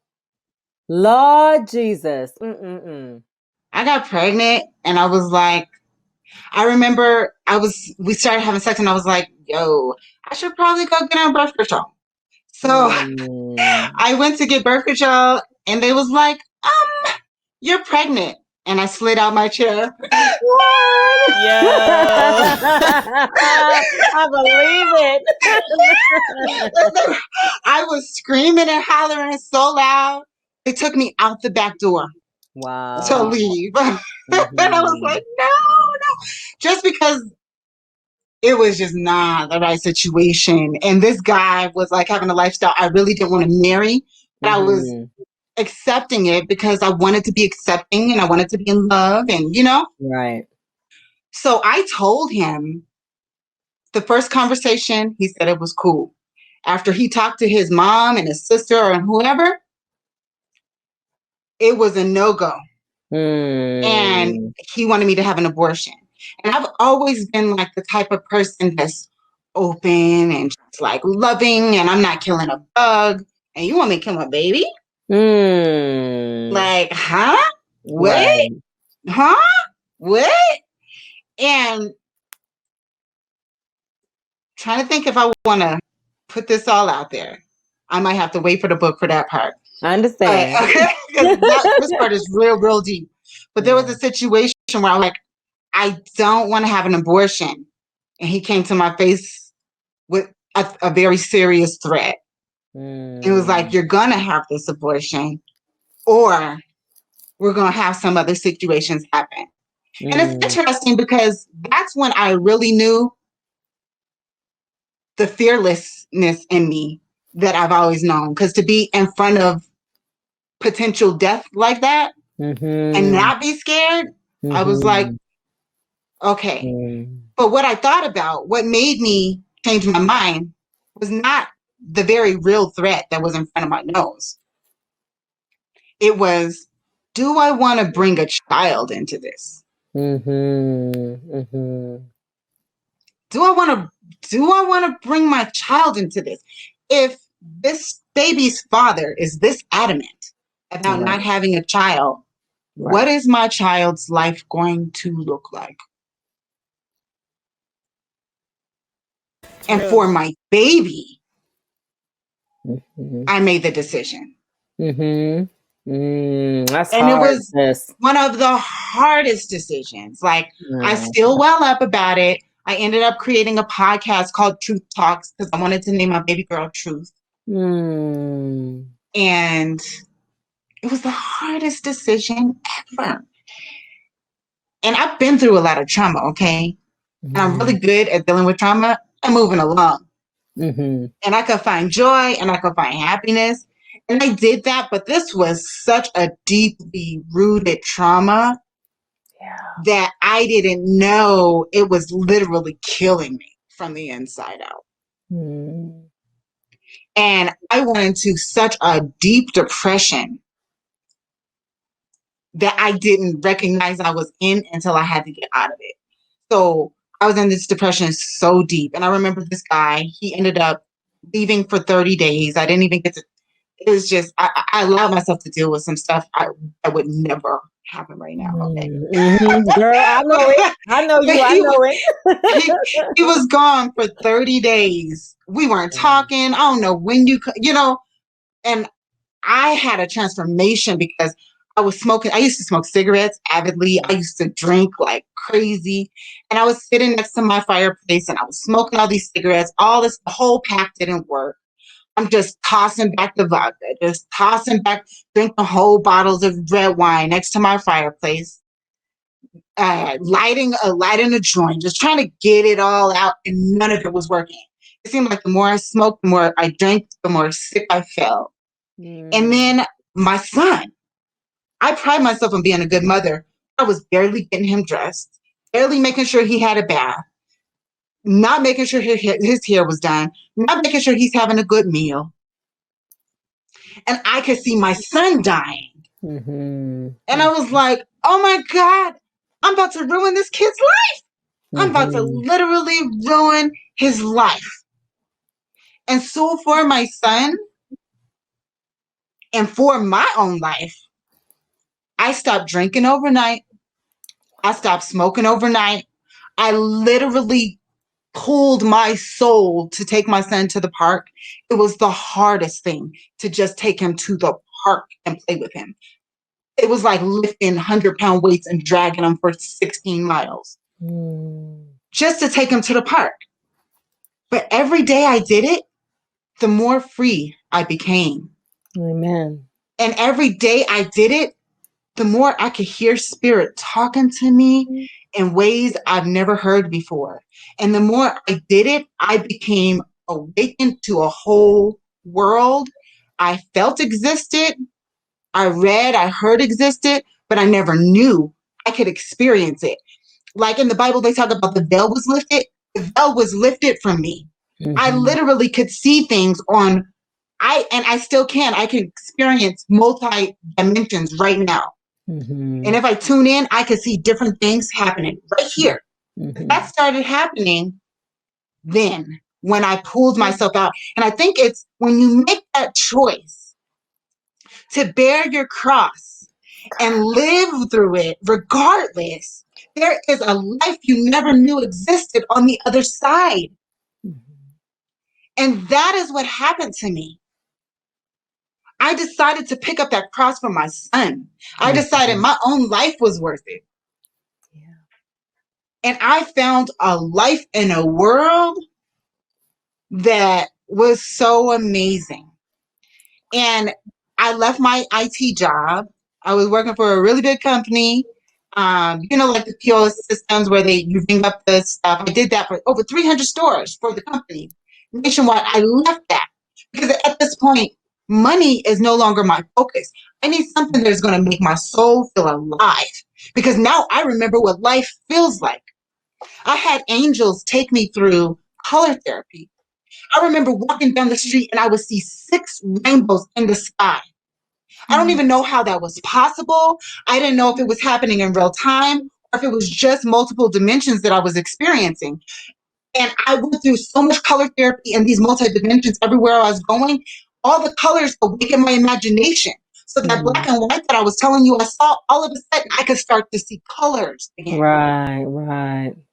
Lord Jesus. Mm-mm-mm. I got pregnant and I was like, I remember we started having sex and I was like, yo, I should probably go get on birth control. So I went to get birth control and they was like, you're pregnant. And I slid out my chair. What? Yeah. I believe it. I was screaming and hollering so loud. They took me out the back door. Wow. To leave. Mm-hmm. And I was like, no. Just because it was just not the right situation. And this guy was like having a lifestyle I really didn't want to marry. But I was accepting it because I wanted to be accepting and I wanted to be in love and, Right. So I told him the first conversation, he said it was cool. After he talked to his mom and his sister and whoever, it was a no-go. And he wanted me to have an abortion. And I've always been like the type of person that's open and just like loving and I'm not killing a bug. And you want me to kill my baby? Like, huh? What? Right. Huh? What? And trying to think if I want to put this all out there. I might have to wait for the book for that part. I understand. This part is real deep. But there was a situation where I'm like, I don't want to have an abortion. And he came to my face with a very serious threat. It was like, you're going to have this abortion or we're going to have some other situations happen. And it's interesting because that's when I really knew the fearlessness in me that I've always known. Because to be in front of potential death like that and not be scared, I was like, okay. But what I thought about, what made me change my mind was not the very real threat that was in front of my nose. It was, do I want to bring a child into this? Do I want to bring my child into this? If this baby's father is this adamant about not having a child, what is my child's life going to look like? And for my baby, I made the decision. That's and hard. It was one of the hardest decisions. Like, I still well up about it. I ended up creating a podcast called Truth Talks because I wanted to name my baby girl Truth. And it was the hardest decision ever. And I've been through a lot of trauma, okay? And I'm really good at dealing with trauma and moving along. And I could find joy and I could find happiness. And I did that, but this was such a deeply rooted trauma that I didn't know it was literally killing me from the inside out. And I went into such a deep depression that I didn't recognize I was in until I had to get out of it. So I was in this depression so deep. And I remember this guy, he ended up leaving for 30 days. I didn't even get to, it was just, I allowed myself to deal with some stuff that would never happen right now. Okay. Girl, I know it. I know you. I know it. He was gone for 30 days. We weren't talking. I don't know when and I had a transformation because I used to smoke cigarettes avidly. I used to drink like crazy. And I was sitting next to my fireplace and I was smoking all these cigarettes. The whole pack didn't work. I'm just tossing back the vodka, just tossing back, drinking whole bottles of red wine next to my fireplace, lighting a joint, just trying to get it all out, and none of it was working. It seemed like the more I smoked, the more I drank, the more sick I felt. And then my son, I pride myself on being a good mother. I was barely getting him dressed, barely making sure he had a bath, not making sure his hair was done, not making sure he's having a good meal. And I could see my son dying. And I was like, oh my God, I'm about to ruin this kid's life. I'm about to literally ruin his life. And so for my son and for my own life, I stopped drinking overnight. I stopped smoking overnight. I literally pulled my soul to take my son to the park. It was the hardest thing to just take him to the park and play with him. It was like lifting 100-pound weights and dragging them for 16 miles just to take him to the park. But every day I did it, the more free I became. Amen. And every day I did it, the more I could hear spirit talking to me in ways I've never heard before. And the more I did it, I became awakened to a whole world I felt existed, I read, I heard existed, but I never knew I could experience it. Like in the Bible, they talk about the veil was lifted. The veil was lifted from me. I literally could see things I still can. I can experience multi-dimensions right now. And if I tune in, I could see different things happening right here. That started happening then when I pulled myself out. And I think it's when you make that choice to bear your cross and live through it regardless, there is a life you never knew existed on the other side. And that is what happened to me. I decided to pick up that cross for my son. I decided my own life was worth it. And I found a life in a world that was so amazing. And I left my IT job. I was working for a really big company. Like the POS systems where you bring up the stuff. I did that for over 300 stores for the company nationwide. I left that because at this point, money is no longer my focus. I need something that's going to make my soul feel alive because now I remember what life feels like. I had angels take me through color therapy. I remember walking down the street and I would see 6 rainbows in the sky. I don't even know how that was possible. I didn't know if it was happening in real time or if it was just multiple dimensions that I was experiencing. And I went through so much color therapy in these multi-dimensions everywhere I was going. All the colors awakened my imagination. So that black and white that I was telling you I saw, all of a sudden I could start to see colors again. Right.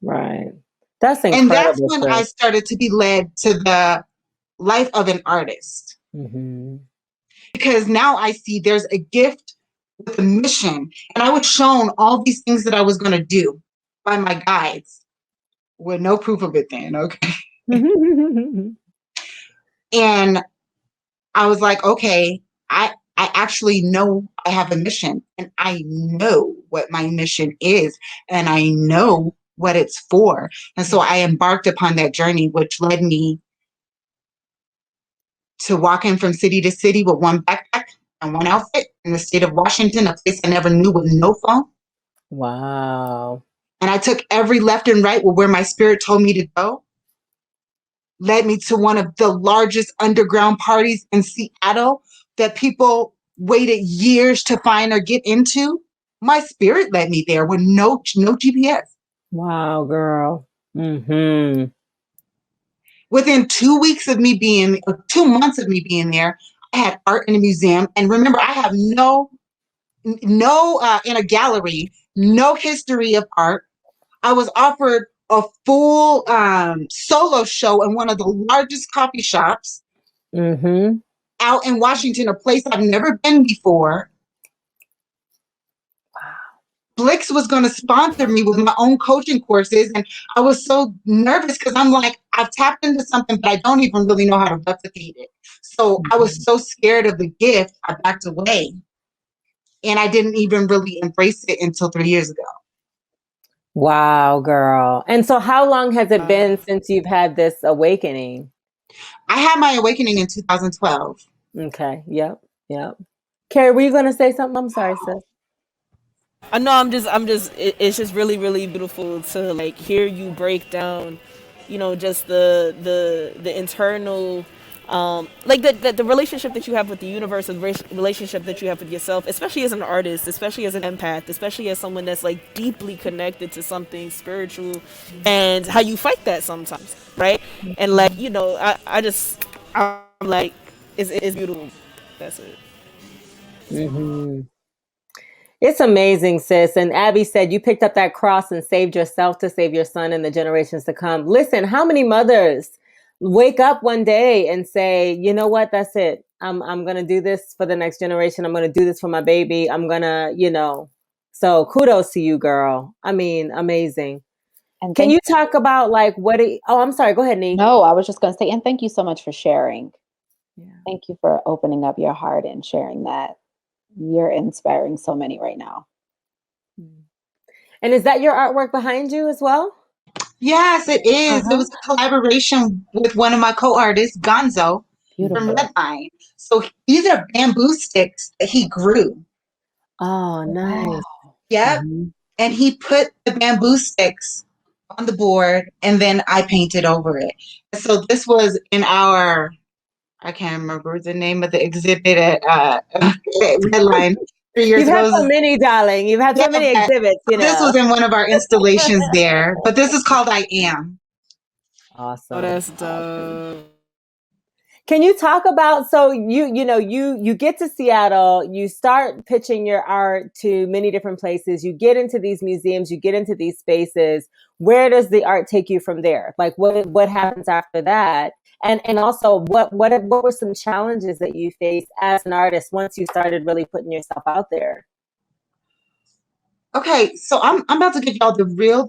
That's incredible. And that's when I started to be led to the life of an artist. Because now I see there's a gift with a mission. And I was shown all these things that I was going to do by my guides with no proof of it then, okay? And I was like, okay, I actually know I have a mission and I know what my mission is and I know what it's for. And so I embarked upon that journey, which led me to walking from city to city with one backpack and one outfit in the state of Washington, a place I never knew with no phone. Wow. And I took every left and right where my spirit told me to go. Led me to one of the largest underground parties in Seattle that people waited years to find or get into. My spirit led me there with no GPS. Wow, girl. Within 2 months of me being there, I had art in a museum. And remember, I have no in a gallery, no history of art. I was offered a full solo show in one of the largest coffee shops out in Washington, a place I've never been before. Blix was going to sponsor me with my own coaching courses. And I was so nervous because I'm like, I've tapped into something, but I don't even really know how to replicate it. So I was so scared of the gift, I backed away. And I didn't even really embrace it until 3 years ago. Wow, girl. And so how long has it been since you've had this awakening? I had my awakening in 2012. Okay. Yep. Carrie, were you going to say something? I'm sorry, sis. I know. It's just really, really beautiful to like hear you break down, just the internal, like the relationship that you have with the universe, the relationship that you have with yourself, especially as an artist, especially as an empath, especially as someone that's like deeply connected to something spiritual, and how you fight that sometimes, right? And like I'm like, it's beautiful. That's it. Mm-hmm. It's amazing, sis. And Abby said, you picked up that cross and saved yourself to save your son and the generations to come. Listen, how many mothers wake up one day and say, you know what, that's it. I'm going to do this for the next generation. I'm going to do this for my baby. I'm going to, so kudos to you, girl. I mean, amazing. And can you talk about like I'm sorry. Go ahead, Nee. No, I was just going to say, and thank you so much for sharing. Yeah. Thank you for opening up your heart and sharing that. You're inspiring so many right now. And is that your artwork behind you as well? Yes, it is. It was a collaboration with one of my co-artists, Gonzo, from Redline. So these are bamboo sticks that he grew. Oh, nice. Wow. Yep. Mm-hmm. And he put the bamboo sticks on the board and then I painted over it. So this was in our, I can't remember the name of the exhibit at Redline 3 years ago. You've had so many, darling. You've had so many exhibits. This was in one of our installations there, but this is called I Am. Awesome. Oh, that's dope. Can you talk about, so you get to Seattle, you start pitching your art to many different places, you get into these museums, you get into these spaces. Where does the art take you from there? Like what happens after that? And also what were some challenges that you faced as an artist once you started really putting yourself out there? Okay, so I'm about to give y'all the real.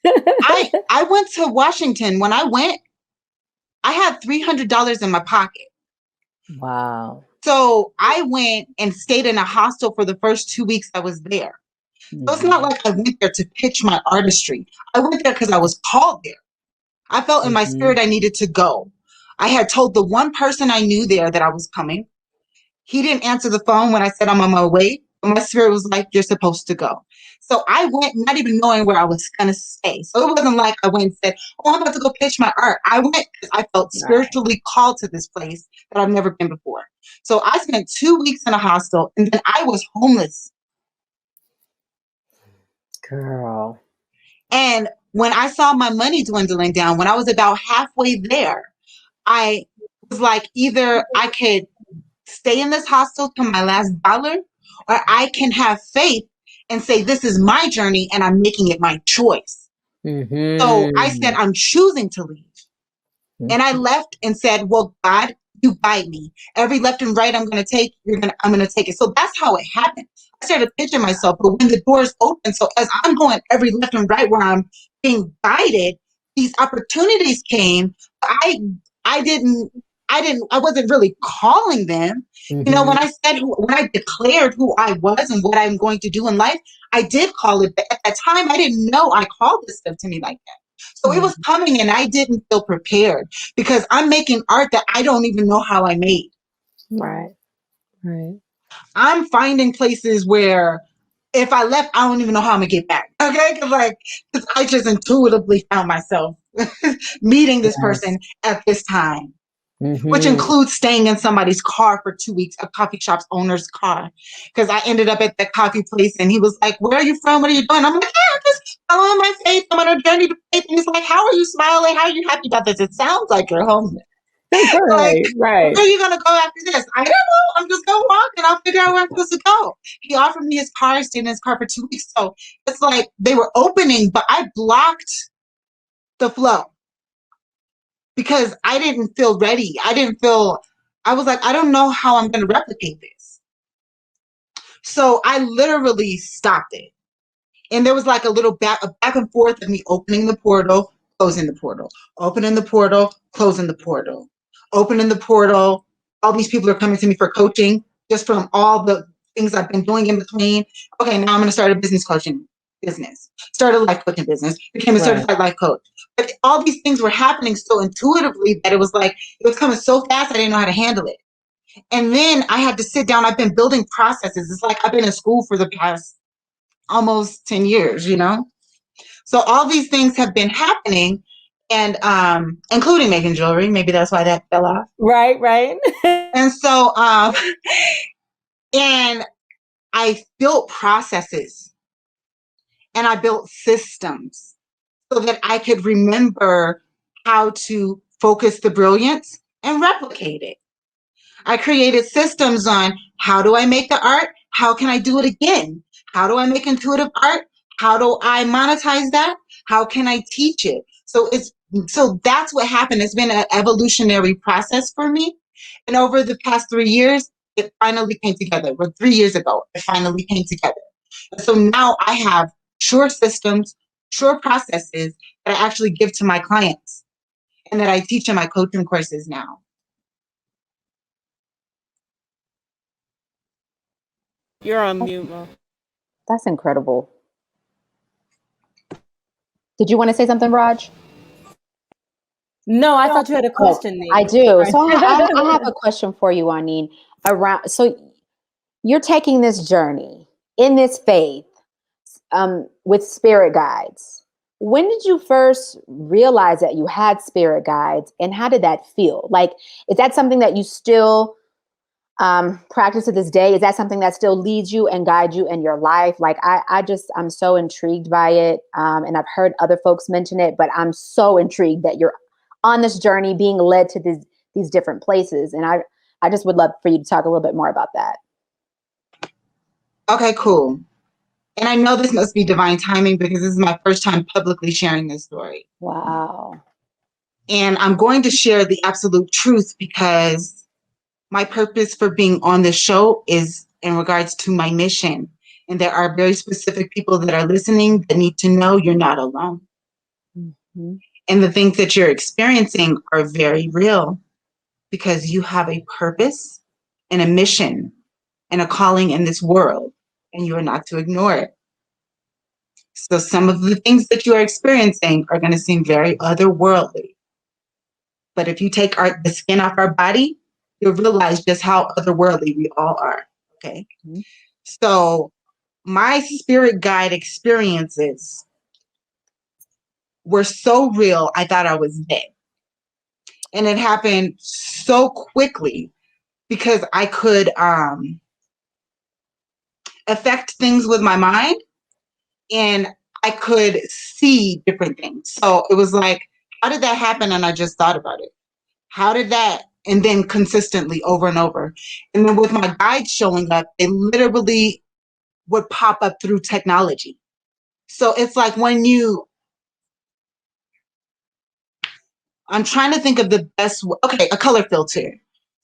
I went to Washington. When I went, I had $300 in my pocket. Wow. So I went and stayed in a hostel for the first 2 weeks I was there. So it's not like I went there to pitch my artistry. I went there because I was called there. I felt in my spirit I needed to go. I had told the one person I knew there that I was coming. He didn't answer the phone when I said I'm on my way. But my spirit was like, you're supposed to go. So I went not even knowing where I was going to stay. So it wasn't like I went and said, oh, I'm about to go pitch my art. I went because I felt spiritually called to this place that I've never been before. So I spent 2 weeks in a hostel and then I was homeless. Girl. And when I saw my money dwindling down, when I was about halfway there, I was like, either I could stay in this hostel to my last dollar, or I can have faith and say, this is my journey and I'm making it my choice. Mm-hmm. So I said, I'm choosing to leave. Mm-hmm. And I left and said, well, God, you guide me. Every left and right I'm going to take, I'm going to take it. So that's how it happened. I started pitching myself, but when the doors open, so as I'm going every left and right where I'm being guided, these opportunities came. I wasn't really calling them. Mm-hmm. You know, when I declared who I was and what I'm going to do in life, I did call it. But at that time, I didn't know I called this stuff to me like that. So it was coming and I didn't feel prepared because I'm making art that I don't even know how I made. Right. I'm finding places where if I left, I don't even know how I'm going to get back. Okay? Because I just intuitively found myself meeting this person at this time. Mm-hmm. Which includes staying in somebody's car for 2 weeks, a coffee shop's owner's car. Because I ended up at that coffee place and he was like, where are you from? What are you doing? I'm like, I'm just following my faith. I'm on a journey to faith. And he's like, how are you smiling? How are you happy about this? It sounds like you're homeless. Right. Where are you going to go after this? I don't know. I'm just going to walk and I'll figure out where I'm supposed to go. He offered me his car. I stayed in his car for 2 weeks. So it's like they were opening, but I blocked the flow. Because I didn't feel ready. I was like, I don't know how I'm going to replicate this. So I literally stopped it. And there was like a back and forth of me opening the portal, closing the portal, opening the portal, closing the portal, opening the portal. All these people are coming to me for coaching just from all the things I've been doing in between. Okay, now I'm going to start a business coaching business, start a life coaching business, became a certified life coach. But all these things were happening so intuitively that it was like, it was coming so fast, I didn't know how to handle it. And then I had to sit down. I've been building processes. It's like I've been in school for the past almost 10 years, you know? So all these things have been happening, and including making jewelry. Maybe that's why that fell off. Right. And so, and I built processes and I built systems so that I could remember how to focus the brilliance and replicate it. I created systems on how do I make the art? How can I do it again? How do I make intuitive art? How do I monetize that? How can I teach it? So that's what happened. It's been an evolutionary process for me. And over the past 3 years, it finally came together. Well, 3 years ago, it finally came together. So now I have sure systems, sure processes that I actually give to my clients and that I teach in my coaching courses now. You're on mute, Mo. That's incredible. Did you want to say something, Raj? No, I thought you had a question. I do. So I have a question for you, Juannean. So you're taking this journey in this faith with spirit guides. When did you first realize that you had spirit guides, and how did that feel? Like, is that something that you still practice to this day? Is that something that still leads you and guides you in your life? Like, I'm so intrigued by it. And I've heard other folks mention it, but I'm so intrigued that you're on this journey being led to these different places. And I just would love for you to talk a little bit more about that. Okay, cool. And I know this must be divine timing because this is my first time publicly sharing this story. Wow. And I'm going to share the absolute truth because my purpose for being on this show is in regards to my mission. And there are very specific people that are listening that need to know you're not alone. Mm-hmm. And the things that you're experiencing are very real because you have a purpose and a mission and a calling in this world, and you are not to ignore it. So some of the things that you are experiencing are going to seem very otherworldly. But if you take the skin off our body, you'll realize just how otherworldly we all are. Okay. Mm-hmm. So my spirit guide experiences were so real, I thought I was dead. And it happened so quickly because I could affect things with my mind, and I could see different things. So it was like, how did that happen? And I just thought about it. How did that? And then consistently over and over. And then with my guides showing up, they literally would pop up through technology. So it's like I'm trying to think of the best, a color filter.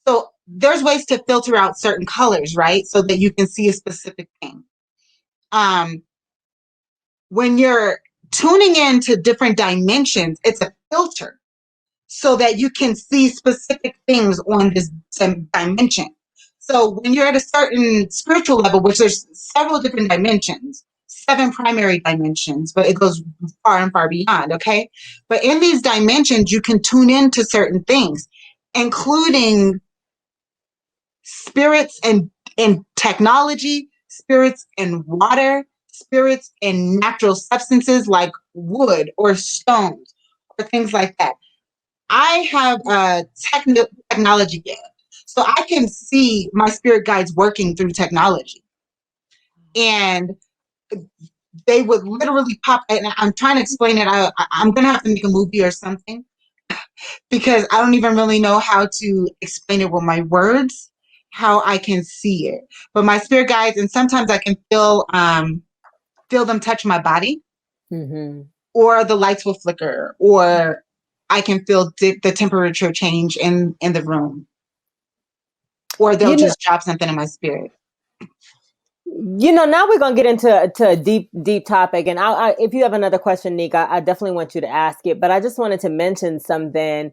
So there's ways to filter out certain colors, right? So that you can see a specific thing. When you're tuning into different dimensions, it's a filter so that you can see specific things on this dimension. So when you're at a certain spiritual level, which there's several different dimensions, 7 primary dimensions, but it goes far and far beyond, okay? But in these dimensions, you can tune into certain things, including spirits and technology, spirits and water, spirits and natural substances like wood or stones or things like that. I have a technology gift, so I can see my spirit guides working through technology. And they would literally pop, and I'm trying to explain it. I'm going to have to make a movie or something because I don't even really know how to explain it with my words, how I can see it. But my spirit guides, and sometimes I can feel them touch my body, mm-hmm. or the lights will flicker, or I can feel the temperature change in the room, or they'll just drop something in my spirit. Now we're going to get into a deep topic. And if you have another question, Nick, I definitely want you to ask it. But I just wanted to mention something.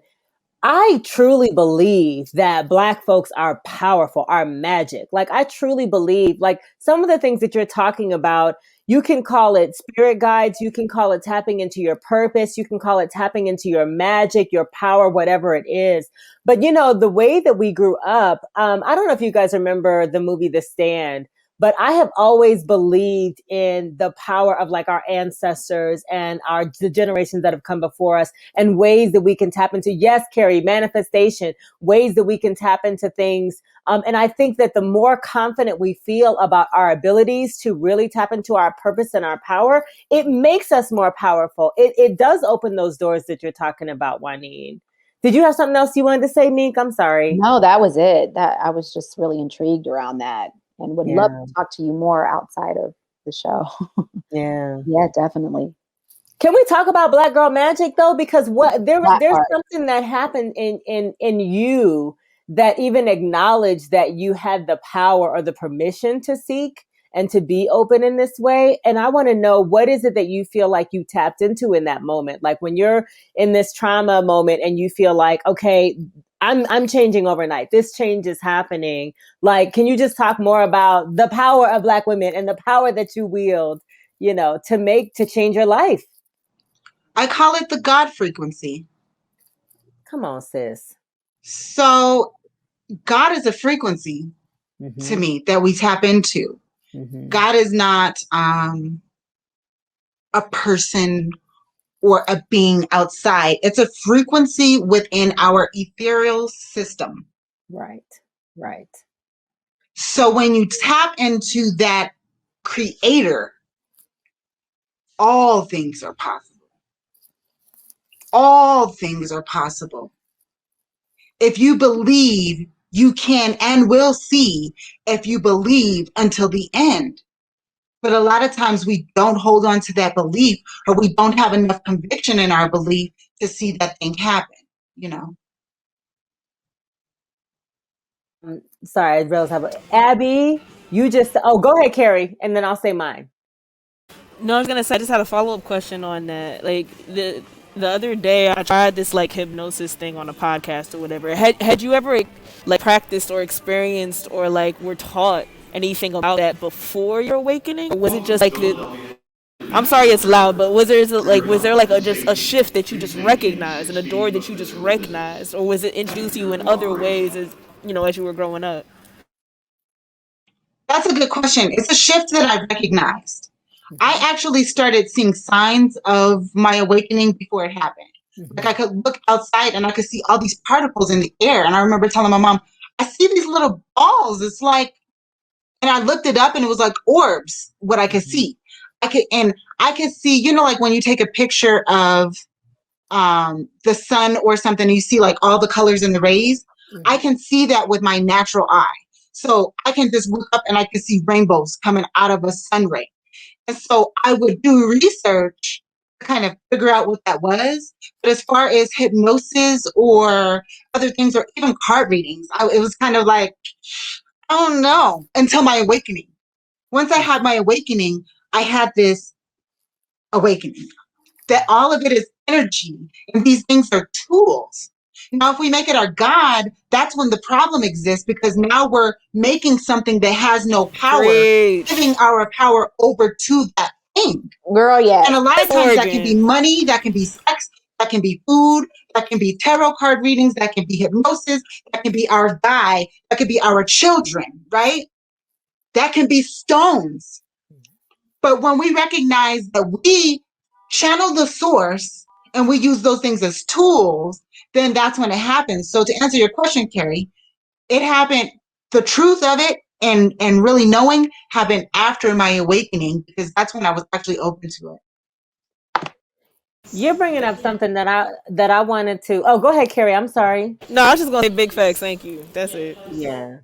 I truly believe that Black folks are powerful, are magic. Like, I truly believe, like, some of the things that you're talking about, you can call it spirit guides, you can call it tapping into your purpose, you can call it tapping into your magic, your power, whatever it is. But, the way that we grew up, I don't know if you guys remember the movie The Stand, but I have always believed in the power of like our ancestors and the generations that have come before us, and ways that we can tap into, yes, Carrie, manifestation, ways that we can tap into things. And I think that the more confident we feel about our abilities to really tap into our purpose and our power, it makes us more powerful. It does open those doors that you're talking about, Juannean. Did you have something else you wanted to say, Nick? I'm sorry. No, that was it. That I was just really intrigued around that, and would love to talk to you more outside of the show. Yeah, definitely. Can we talk about Black Girl Magic though? Because there's something that happened in you that even acknowledged that you had the power or the permission to seek and to be open in this way. And I want to know, what is it that you feel like you tapped into in that moment? Like when you're in this trauma moment and you feel like, okay, I'm changing overnight. This change is happening. Like, can you just talk more about the power of Black women and the power that you wield, to change your life? I call it the God frequency. Come on, sis. So God is a frequency to me that we tap into. God is not a person or a being outside. It's a frequency within our ethereal system. Right. So when you tap into that creator, all things are possible. All things are possible. If you believe, you can and will see if you believe until the end. But a lot of times we don't hold on to that belief, or we don't have enough conviction in our belief to see that thing happen, Sorry, I realized Abby, you just, go ahead, Carrie, and then I'll say mine. No, I was gonna say, I just had a follow-up question on that. Like the other day I tried this like hypnosis thing on a podcast or whatever. Had you ever like practiced or experienced or like were taught anything about that before your awakening? Or was it just like I'm sorry it's loud, but was there like just a shift that you just recognized and a door that you just recognized, or was it introduced to you in other ways as you were growing up? That's a good question. It's a shift that I recognized. I actually started seeing signs of my awakening before it happened. Like I could look outside and I could see all these particles in the air. And I remember telling my mom, I see these little balls. It's like, and I looked it up and it was like orbs, what I could see. I could see, like when you take a picture of the sun or something, you see like all the colors in the rays. I can see that with my natural eye. So I can just look up and I can see rainbows coming out of a sun ray. And so I would do research to kind of figure out what that was. But as far as hypnosis or other things, or even card readings, it was kind of like, I don't know, until my awakening. Once I had my awakening, I had this awakening that all of it is energy and these things are tools. Now, if we make it our God, that's when the problem exists, because now we're making something that has no power, giving our power over to that thing. Girl, yeah. And a lot of times that can be money, that can be sex, that can be food, that can be tarot card readings, that can be hypnosis, that can be our guy, that can be our children, right? That can be stones. But when we recognize that we channel the source and we use those things as tools, then that's when it happens. So to answer your question, Carrie, it happened, the truth of it and really knowing happened after my awakening, because that's when I was actually open to it. You're bringing up something that I wanted to. Oh, go ahead, Carrie. I'm sorry. No, I was just going to say big facts. Thank you. That's it. Yeah.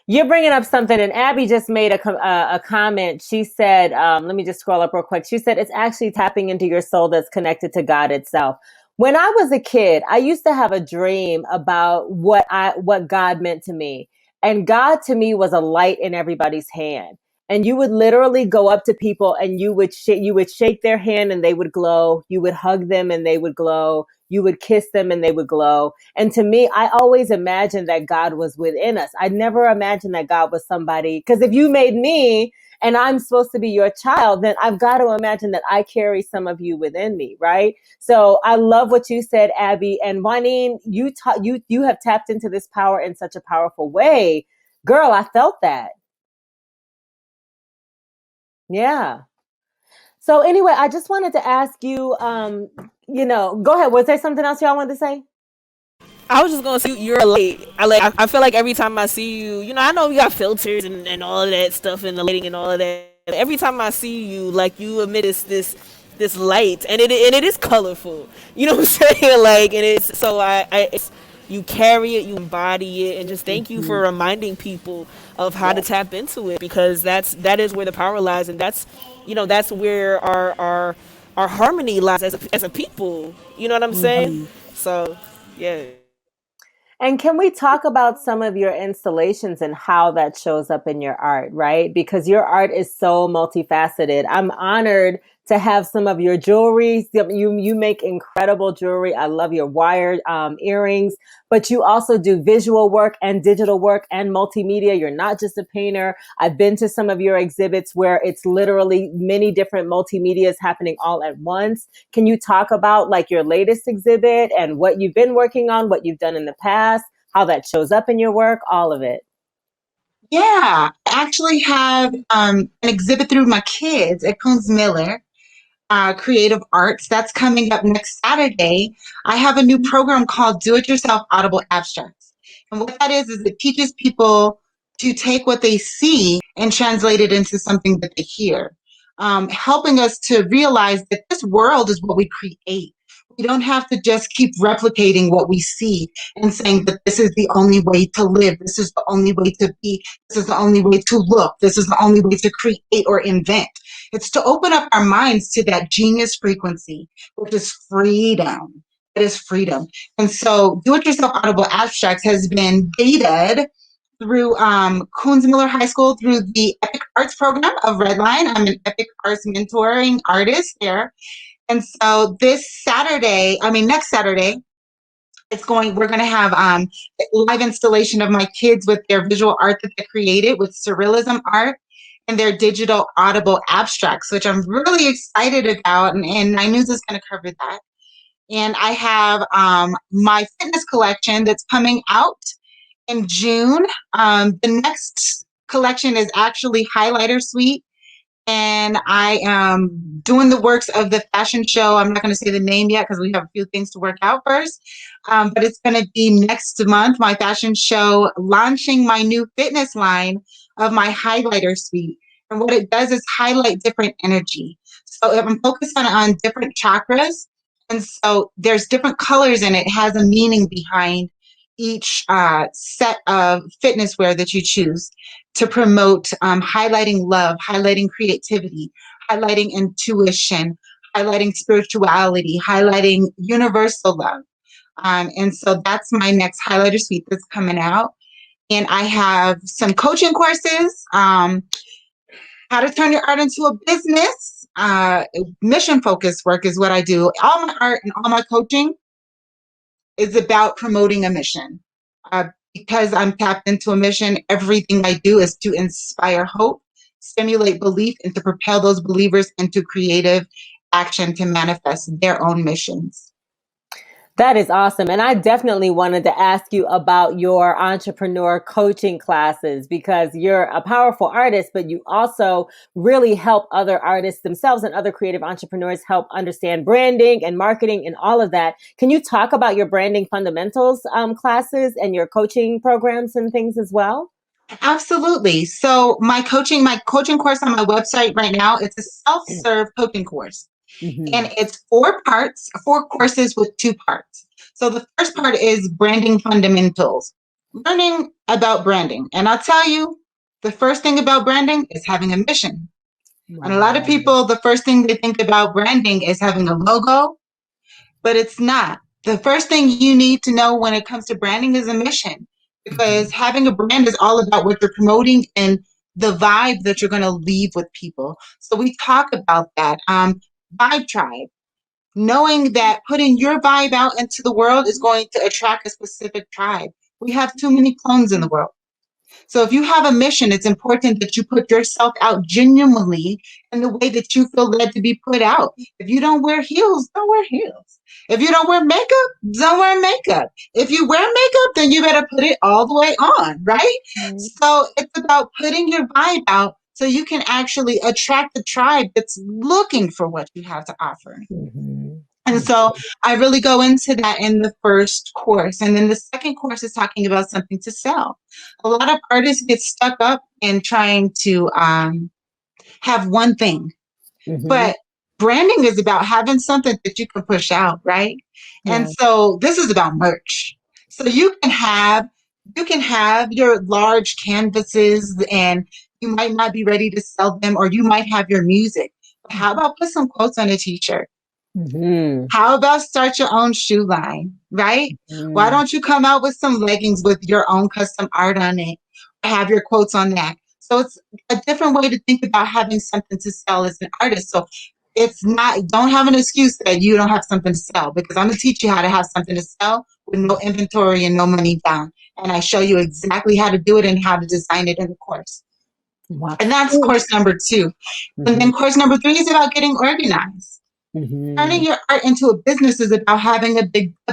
You're bringing up something, and Abby just made a comment. She said, let me just scroll up real quick. She said, it's actually tapping into your soul that's connected to God itself. When I was a kid, I used to have a dream about what God meant to me. And God to me was a light in everybody's hand. and you would literally go up to people and you would shake their hand and they would glow. You would hug them and they would glow. You would kiss them and they would glow. And to me, I always imagined that God was within us. I never imagined that God was somebody, because if you made me and I'm supposed to be your child, then I've got to imagine that I carry some of you within me, right? So I love what you said, Abby. And Juannean, you have tapped into this power in such a powerful way. Girl, I felt that. Yeah. So anyway, I just wanted to ask you, go ahead. Was there something else y'all wanted to say? I was just gonna say you're a light. I feel like every time I see you, I know you got filters and all of that stuff and the lighting and all of that. Every time I see you, like you emit this light, and it is colorful. You know what I'm saying? Like, and it's so it's, you carry it, you embody it, and just thank you for reminding people of how to tap into it, because that is where the power lies, and that's where our harmony lies as a people. You know what I'm saying? So yeah. And can we talk about some of your installations and how that shows up in your art, right? Because your art is so multifaceted. I'm honored to have some of your jewelry. You make incredible jewelry. I love your wired earrings, but you also do visual work and digital work and multimedia. You're not just a painter. I've been to some of your exhibits where it's literally many different multimedias happening all at once. Can you talk about like your latest exhibit and what you've been working on, what you've done in the past, how that shows up in your work, all of it? Yeah, I actually have an exhibit through my kids at Coons Miller Creative Arts. That's coming up next Saturday. I have a new program called Do It Yourself Audible Abstracts. And what that is it teaches people to take what they see and translate it into something that they hear, helping us to realize that this world is what we create. We don't have to just keep replicating what we see and saying that this is the only way to live, this is the only way to be, this is the only way to look, this is the only way to create or invent. It's to open up our minds to that genius frequency, which is freedom. It is freedom. And so Do It Yourself Audible Abstracts has been dated through Coons Miller High School through the Epic Arts program of Redline. I'm an Epic Arts mentoring artist there. And so next Saturday, we're going to have live installation of my kids with their visual art that they created with surrealism art and their digital audible abstracts, which I'm really excited about. And I knew this was going to cover that. And I have my fitness collection that's coming out in June. The next collection is actually Highlighter Suite. And I am doing the works of the fashion show. I'm not going to say the name yet because we have a few things to work out first. But it's going to be next month, my fashion show, launching my new fitness line of my highlighter suite. And what it does is highlight different energy. So I'm focused on different chakras. And so there's different colors in it. It has a meaning behind each set of fitness wear that you choose to promote highlighting love, highlighting creativity, highlighting intuition, highlighting spirituality, highlighting universal love. And so that's my next highlighter suite that's coming out. And I have some coaching courses, how to turn your art into a business. Mission focused work is what I do. All my art and all my coaching is about promoting a mission. Because I'm tapped into a mission, everything I do is to inspire hope, stimulate belief, and to propel those believers into creative action to manifest their own missions. That is awesome. And I definitely wanted to ask you about your entrepreneur coaching classes, because you're a powerful artist, but you also really help other artists themselves and other creative entrepreneurs help understand branding and marketing and all of that. Can you talk about your branding fundamentals classes and your coaching programs and things as well? Absolutely. So my coaching course on my website right now, it's a self-serve coaching course. And it's 4 parts, 4 courses with 2 parts. So the first part is branding fundamentals, learning about branding. And I'll tell you, the first thing about branding is having a mission. Wow. And a lot of people, the first thing they think about branding is having a logo, but it's not. The first thing you need to know when it comes to branding is a mission, because having a brand is all about what you're promoting and the vibe that you're going to leave with people. So we talk about that. Vibe tribe. Knowing that putting your vibe out into the world is going to attract a specific tribe. We have too many clones in the world. So if you have a mission, it's important that you put yourself out genuinely in the way that you feel led to be put out. If you don't wear heels, don't wear heels. If you don't wear makeup, don't wear makeup. If you wear makeup, then you better put it all the way on, right? Mm-hmm. So it's about putting your vibe out so you can actually attract the tribe that's looking for what you have to offer. Mm-hmm. And so I really go into that in the first course. And then the second course is talking about something to sell. A lot of artists get stuck up in trying to have one thing. Mm-hmm. But branding is about having something that you can push out, right? Yeah. And so this is about merch. So you can have your large canvases and you might not be ready to sell them, or you might have your music. But how about put some quotes on a t-shirt? Mm-hmm. How about start your own shoe line, right? Mm-hmm. Why don't you come out with some leggings with your own custom art on it? Have your quotes on that. So it's a different way to think about having something to sell as an artist. So it's not, don't have an excuse that you don't have something to sell, because I'm going to teach you how to have something to sell with no inventory and no money down. And I show you exactly how to do it and how to design it in the course. Wow. And that's course number 2. Mm-hmm. And then course number 3 is about getting organized. Mm-hmm. Turning your art into a business is about having a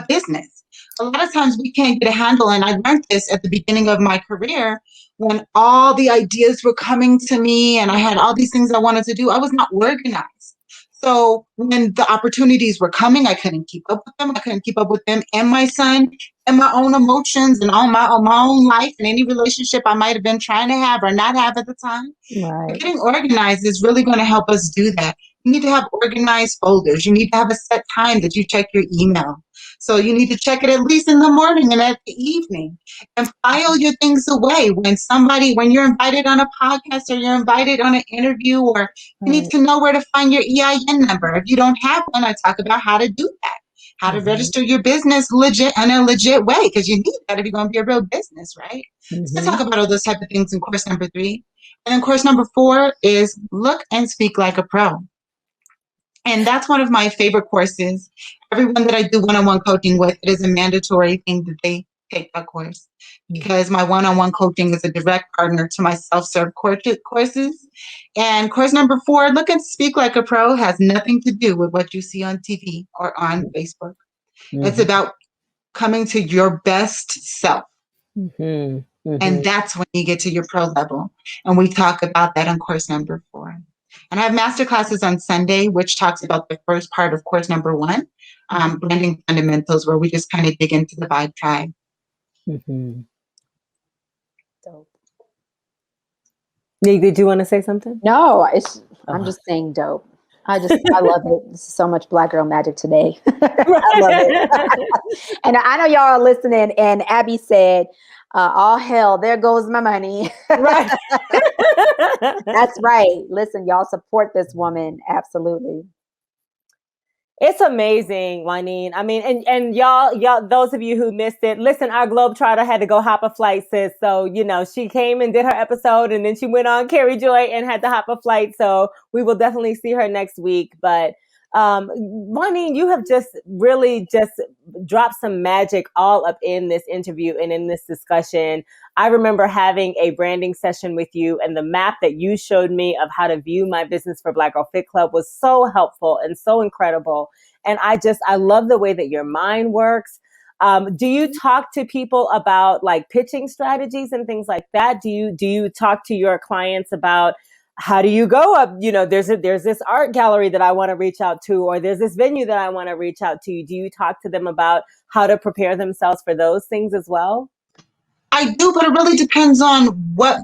business. A lot of times we can't get a handle, and I learned this at the beginning of my career when all the ideas were coming to me and I had all these things I wanted to do. I was not organized. So when the opportunities were coming, I couldn't keep up with them. I couldn't keep up with them and my son and my own emotions and all my own life and any relationship I might have been trying to have or not have at the time. Right. But getting organized is really going to help us do that. You need to have organized folders. You need to have a set time that you check your email. So you need to check it at least in the morning and at the evening, and file your things away. When you're invited on a podcast or you're invited on an interview, or you need to know where to find your EIN number. If you don't have one, I talk about how to do that, how to register your business in a legit way, because you need that if you're going to be a real business, right? Mm-hmm. So I talk about all those type of things in course number 3. And then course number 4 is look and speak like a pro. And that's one of my favorite courses. Everyone that I do one-on-one coaching with, it is a mandatory thing that they take that course, because my one-on-one coaching is a direct partner to my self-serve courses. And course number 4, Look and Speak Like a Pro, has nothing to do with what you see on TV or on Facebook. Mm-hmm. It's about coming to your best self. Mm-hmm. Mm-hmm. And that's when you get to your pro level. And we talk about that on course number 4. And I have masterclasses on Sunday, which talks about the first part of course number 1, branding fundamentals, where we just kind of dig into the vibe tribe. Mm-hmm. Dope. Did you want to say something? No, I'm just saying dope. I love it. This is so much Black girl magic today. I love it. And I know y'all are listening, and Abby said, all hell, there goes my money. Right. That's right. Listen, y'all support this woman. Absolutely. It's amazing, Juannean. I mean, and y'all, those of you who missed it, listen, our Globetrotter had to go hop a flight, sis. So, she came and did her episode, and then she went on Carrie Joy and had to hop a flight. So we will definitely see her next week. But Juannean, you have just really just dropped some magic all up in this interview and in this discussion. I remember having a branding session with you, and the map that you showed me of how to view my business for Black Girl Fit Club was so helpful and so incredible. And I love the way that your mind works. Do you talk to people about like pitching strategies and things like that? Do you talk to your clients about how do you go up? There's this art gallery that I want to reach out to, or there's this venue that I want to reach out to. Do you talk to them about how to prepare themselves for those things as well? I do, but it really depends on what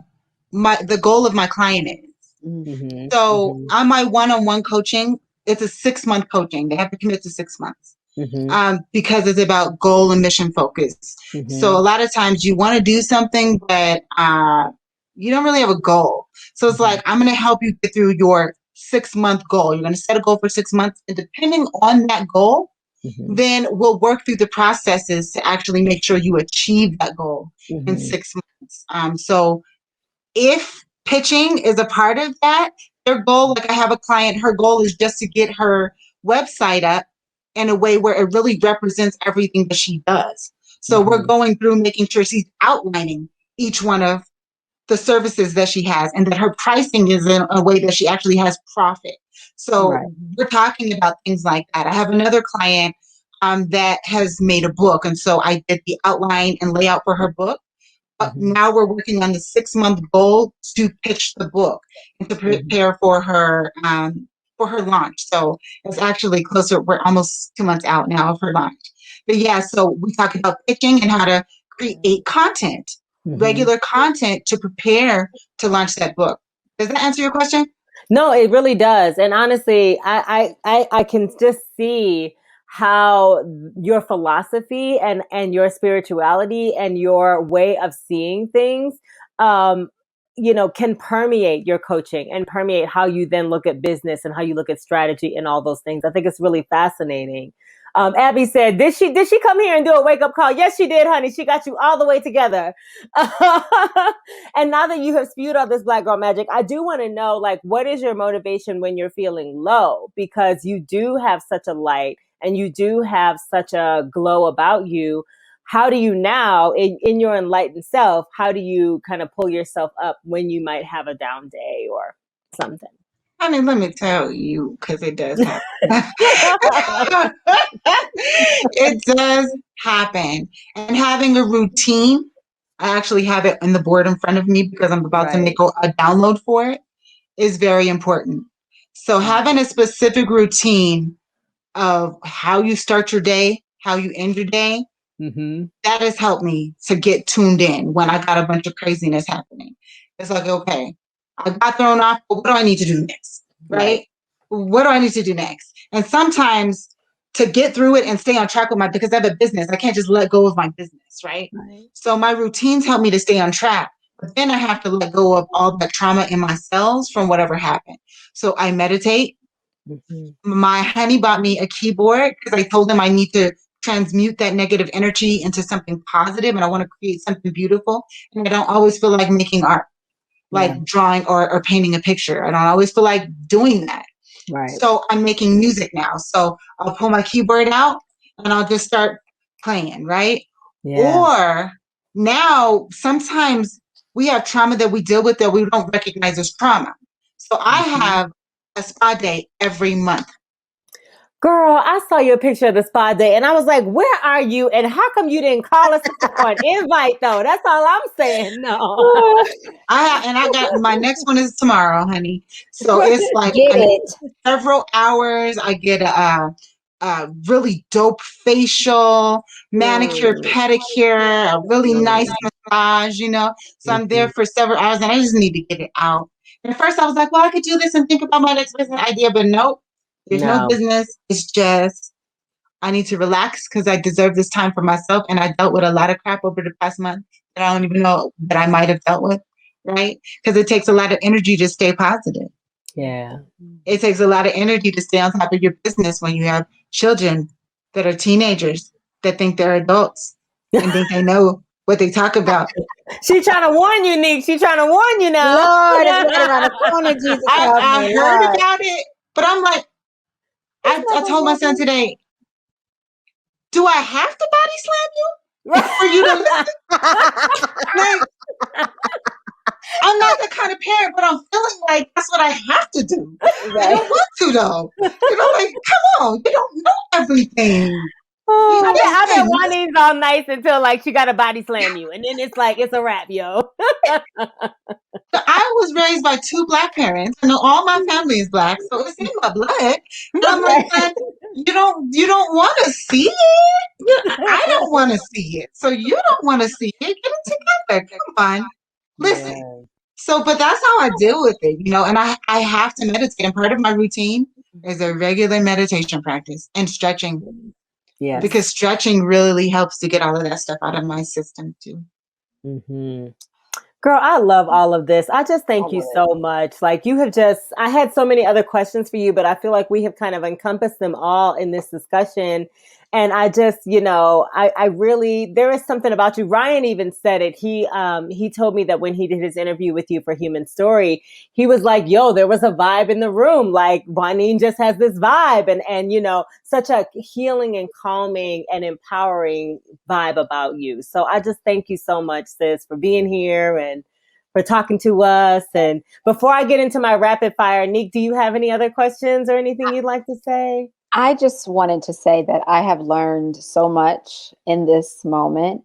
the goal of my client is. Mm-hmm. So on my one-on-one coaching, it's a 6-month coaching. They have to commit to 6 months. Mm-hmm. Because it's about goal and mission focus. Mm-hmm. So a lot of times you want to do something, but you don't really have a goal. So it's like, I'm going to help you get through your 6-month goal. You're going to set a goal for 6 months, and depending on that goal, then we'll work through the processes to actually make sure you achieve that goal in 6 months. So if pitching is a part of that. Their goal, like I have a client, her goal is just to get her website up in a way where it really represents everything that she does. So we're going through making sure she's outlining each one of the services that she has and that her pricing is in a way that she actually has profit. So we're talking about things like that. I have another client that has made a book. And so I did the outline and layout for her book. Now we're working on the 6-month goal to pitch the book and to prepare for her launch. So it's actually closer. We're almost 2 months out now of her launch. But yeah, so we talk about pitching and how to create content, regular content to prepare to launch that book. Does that answer your question? No, it really does. And honestly, I can just see how your philosophy and your spirituality and your way of seeing things, can permeate your coaching and permeate how you then look at business and how you look at strategy and all those things. I think it's really fascinating. Abby said, did she come here and do a wake up call? Yes, she did, honey. She got you all the way together. And now that you have spewed all this Black Girl Magic, I do want to know, like, what is your motivation when you're feeling low? Because you do have such a light and you do have such a glow about you. How do you now, in your enlightened self, how do you kind of pull yourself up when you might have a down day or something? I mean, let me tell you, because it does happen. It does happen. And having a routine, I actually have it on the board in front of me because I'm about to make a download for it, is very important. So having a specific routine of how you start your day, how you end your day, that has helped me to get tuned in when I got a bunch of craziness happening. It's like, okay, I got thrown off, but what do I need to do next? Right? What do I need to do next? And sometimes to get through it and stay on track with because I have a business, I can't just let go of my business, right? So my routines help me to stay on track. But then I have to let go of all that trauma in my cells from whatever happened. So I meditate. My honey bought me a keyboard because I told him I need to transmute that negative energy into something positive and I want to create something beautiful. And I don't always feel like making art, like drawing or painting a picture. I don't always feel like doing that. So I'm making music now. So I'll pull my keyboard out and I'll just start playing, right? Or now sometimes we have trauma that we deal with that we don't recognize as trauma. So I have a spa day every month. Girl, I saw your picture of the spa day and I was like, where are you? And how come you didn't call us for an invite though? That's all I'm saying. No. I got my next one is tomorrow, honey. So it's like several hours. I get a really dope facial, manicure, pedicure, a really nice massage, So I'm there for several hours and I just need to get it out. And at first I was like, well, I could do this and think about my next business idea, but nope. There's no business. It's just I need to relax because I deserve this time for myself. And I dealt with a lot of crap over the past month that I don't even know that I might have dealt with, right? Because it takes a lot of energy to stay positive. Yeah. It takes a lot of energy to stay on top of your business when you have children that are teenagers that think they're adults and think they know what they talk about. She's trying to warn you, Nick. She's trying to warn you now. Lord, it's right around the corner, Jesus. I heard about it, but I'm like, I told my son today, do I have to body slam you for you to listen? I'm not the kind of parent, but I'm feeling like that's what I have to do. I don't want to though. Come on, you don't know everything. I bet Juannean's all nice until like she got to body slam you, and then it's like it's a wrap, yo. I was raised by 2 Black parents. I know all my family is Black, so it's in my blood. And I'm like, you don't want to see it. I don't want to see it, so you don't want to see it. Get it together. Come on, listen. Yeah. So, but that's how I deal with it, And I have to meditate. And part of my routine is a regular meditation practice and stretching. Yeah, because stretching really helps to get all of that stuff out of my system too. Girl, I love all of this. I just thank you so much. Like you have I had so many other questions for you, but I feel like we have kind of encompassed them all in this discussion. And I just, I really, there is something about you. Ryan even said it. He told me that when he did his interview with you for Human Story, he was like, yo, there was a vibe in the room. Like Juannean just has this vibe and such a healing and calming and empowering vibe about you. So I just thank you so much, sis, for being here and for talking to us. And before I get into my rapid fire, Nick, do you have any other questions or anything you'd like to say? I just wanted to say that I have learned so much in this moment.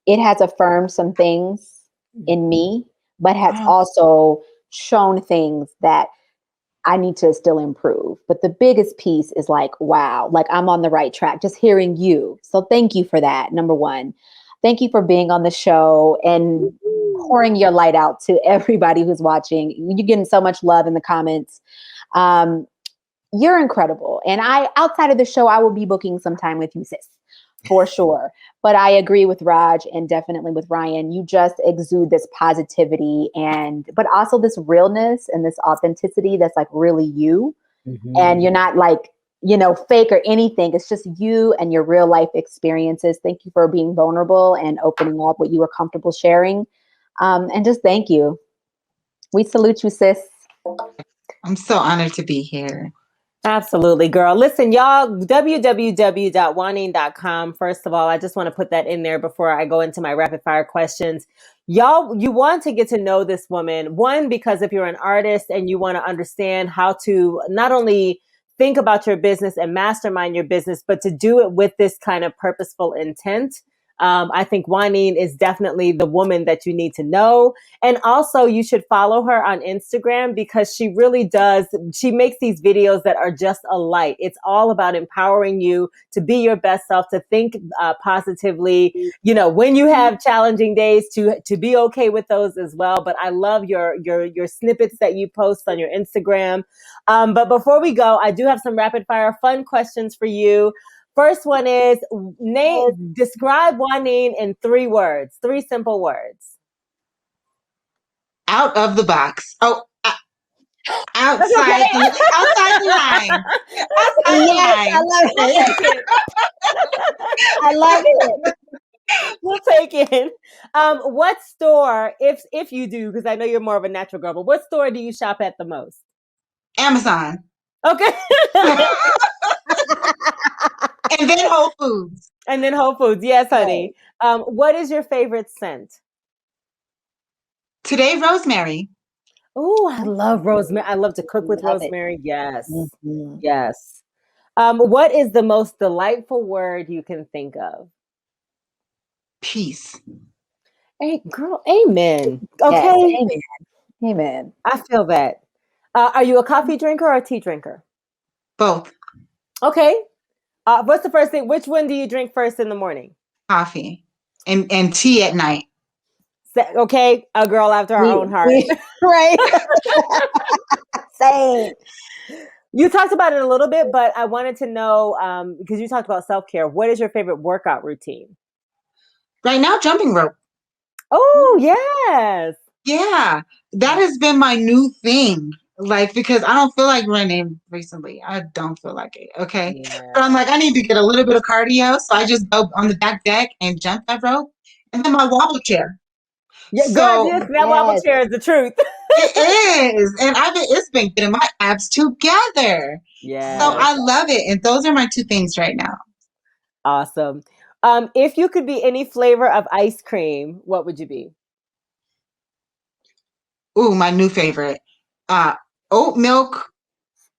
It has affirmed some things in me, but has also shown things that I need to still improve. But the biggest piece is like, wow, like I'm on the right track, just hearing you. So thank you for that. Number one, thank you for being on the show and pouring your light out to everybody who's watching. You're getting so much love in the comments. You're incredible. And outside of the show, I will be booking some time with you, sis, for sure. But I agree with Raj and definitely with Ryan. You just exude this positivity but also this realness and this authenticity that's like really you. Mm-hmm. And you're not like, fake or anything. It's just you and your real life experiences. Thank you for being vulnerable and opening up what you were comfortable sharing. And just thank you. We salute you, sis. I'm so honored to be here. Absolutely, girl. Listen, y'all, www.juannean.com. First of all, I just want to put that in there before I go into my rapid fire questions. Y'all, you want to get to know this woman. One, because if you're an artist and you want to understand how to not only think about your business and mastermind your business, but to do it with this kind of purposeful intent. I think Juannean is definitely the woman that you need to know. And also you should follow her on Instagram because she really does. She makes these videos that are just a light. It's all about empowering you to be your best self, to think positively, when you have challenging days to be okay with those as well. But I love your snippets that you post on your Instagram. But before we go, I do have some rapid fire fun questions for you. First one is describe Juannean in 3 words, 3 simple words. Out of the box. Oh, outside the line. Outside the line. I love it. I love it. We'll take it. What store, if you do, because I know you're more of a natural girl, but what store do you shop at the most? Amazon. Okay. And then Whole Foods. And then Whole Foods. Yes, honey. What is your favorite scent? Today, rosemary. Oh, I love rosemary. I love to cook with rosemary. It. Yes. Mm-hmm. Yes. What is the most delightful word you can think of? Peace. Hey, girl. Amen. Okay. Yes, amen. I feel that. Are you a coffee drinker or a tea drinker? Both. Okay. What's the first thing? Which one do you drink first in the morning? Coffee and tea at night. Okay, a girl after our own heart. Right. Same. You talked about it a little bit, but I wanted to know, because you talked about self-care, what is your favorite workout routine? Right now, jumping rope. Oh, yes. Yeah, that has been my new thing. Like, because I don't feel like running recently. I don't feel like it. Okay. Yeah. But I'm like, I need to get a little bit of cardio. So I just go on the back deck and jump that rope. And then my wobble chair. Yeah, so, yes, that wobble chair is the truth. It is. And it's been getting my abs together. Yeah. So I love it. And those are my 2 things right now. Awesome. If you could be any flavor of ice cream, what would you be? Ooh, my new favorite. Oat milk,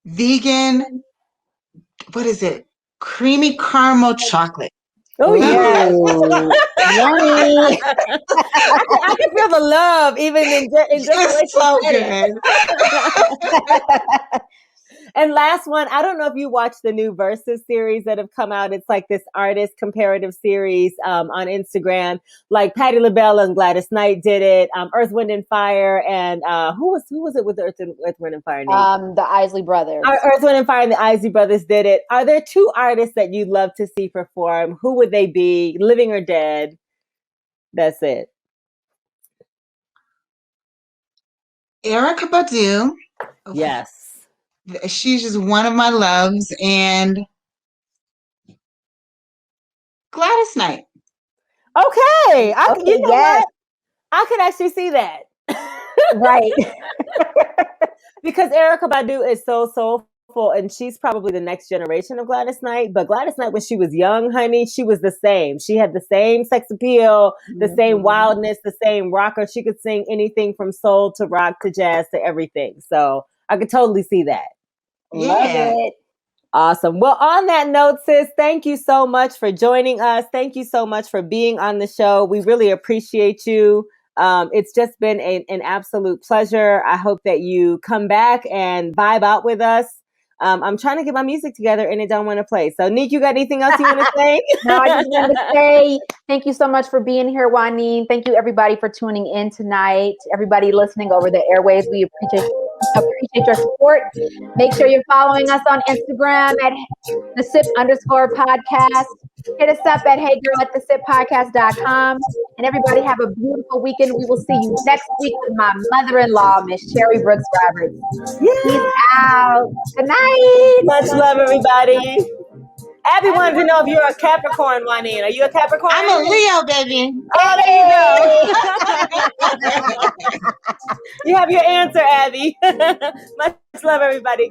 vegan, what is it? Creamy caramel chocolate. Oh, yes. I can feel the love even in just it's so good. And last one, I don't know if you watched the new Versus series that have come out. It's like this artist comparative series on Instagram. Like Patti LaBelle and Gladys Knight did it. Earth, Wind, and Fire, and who was it with the Earth, Wind, and Fire name? The Isley Brothers. Earth, Wind, and Fire and the Isley Brothers did it. Are there 2 artists that you'd love to see perform? Who would they be, living or dead? That's it. Erykah Badu. Yes. She's just one of my loves. And Gladys Knight. Okay. You know what? I could actually see that. Right. Because Erykah Badu is so soulful, and she's probably the next generation of Gladys Knight. But Gladys Knight, when she was young, honey, she was the same. She had the same sex appeal, the same wildness, the same rocker. She could sing anything from soul to rock to jazz to everything. So I could totally see that. Love it. Awesome. Well, on that note, sis, thank you so much for joining us. Thank you so much for being on the show. We really appreciate you. It's just been an absolute pleasure. I hope that you come back and vibe out with us. I'm trying to get my music together and it don't want to play. So, Nick, you got anything else you want to say? No, I just wanted to say thank you so much for being here, Juannean. Thank you, everybody, for tuning in tonight. Everybody listening over the airwaves, we appreciate your support. Make sure you're following us on Instagram at @thesip_podcast. Hit us up at heygirl@thesippodcast.com. And everybody have a beautiful weekend. We will see you next week with my mother-in-law, Miss Cherry Brooks Roberts. Peace out. Good night. Much love, everybody. Abby wants to know if you're a Capricorn, Juannean. Are you a Capricorn? I'm a Leo, baby. Oh, there you go. You have your answer, Abby. Much love, everybody.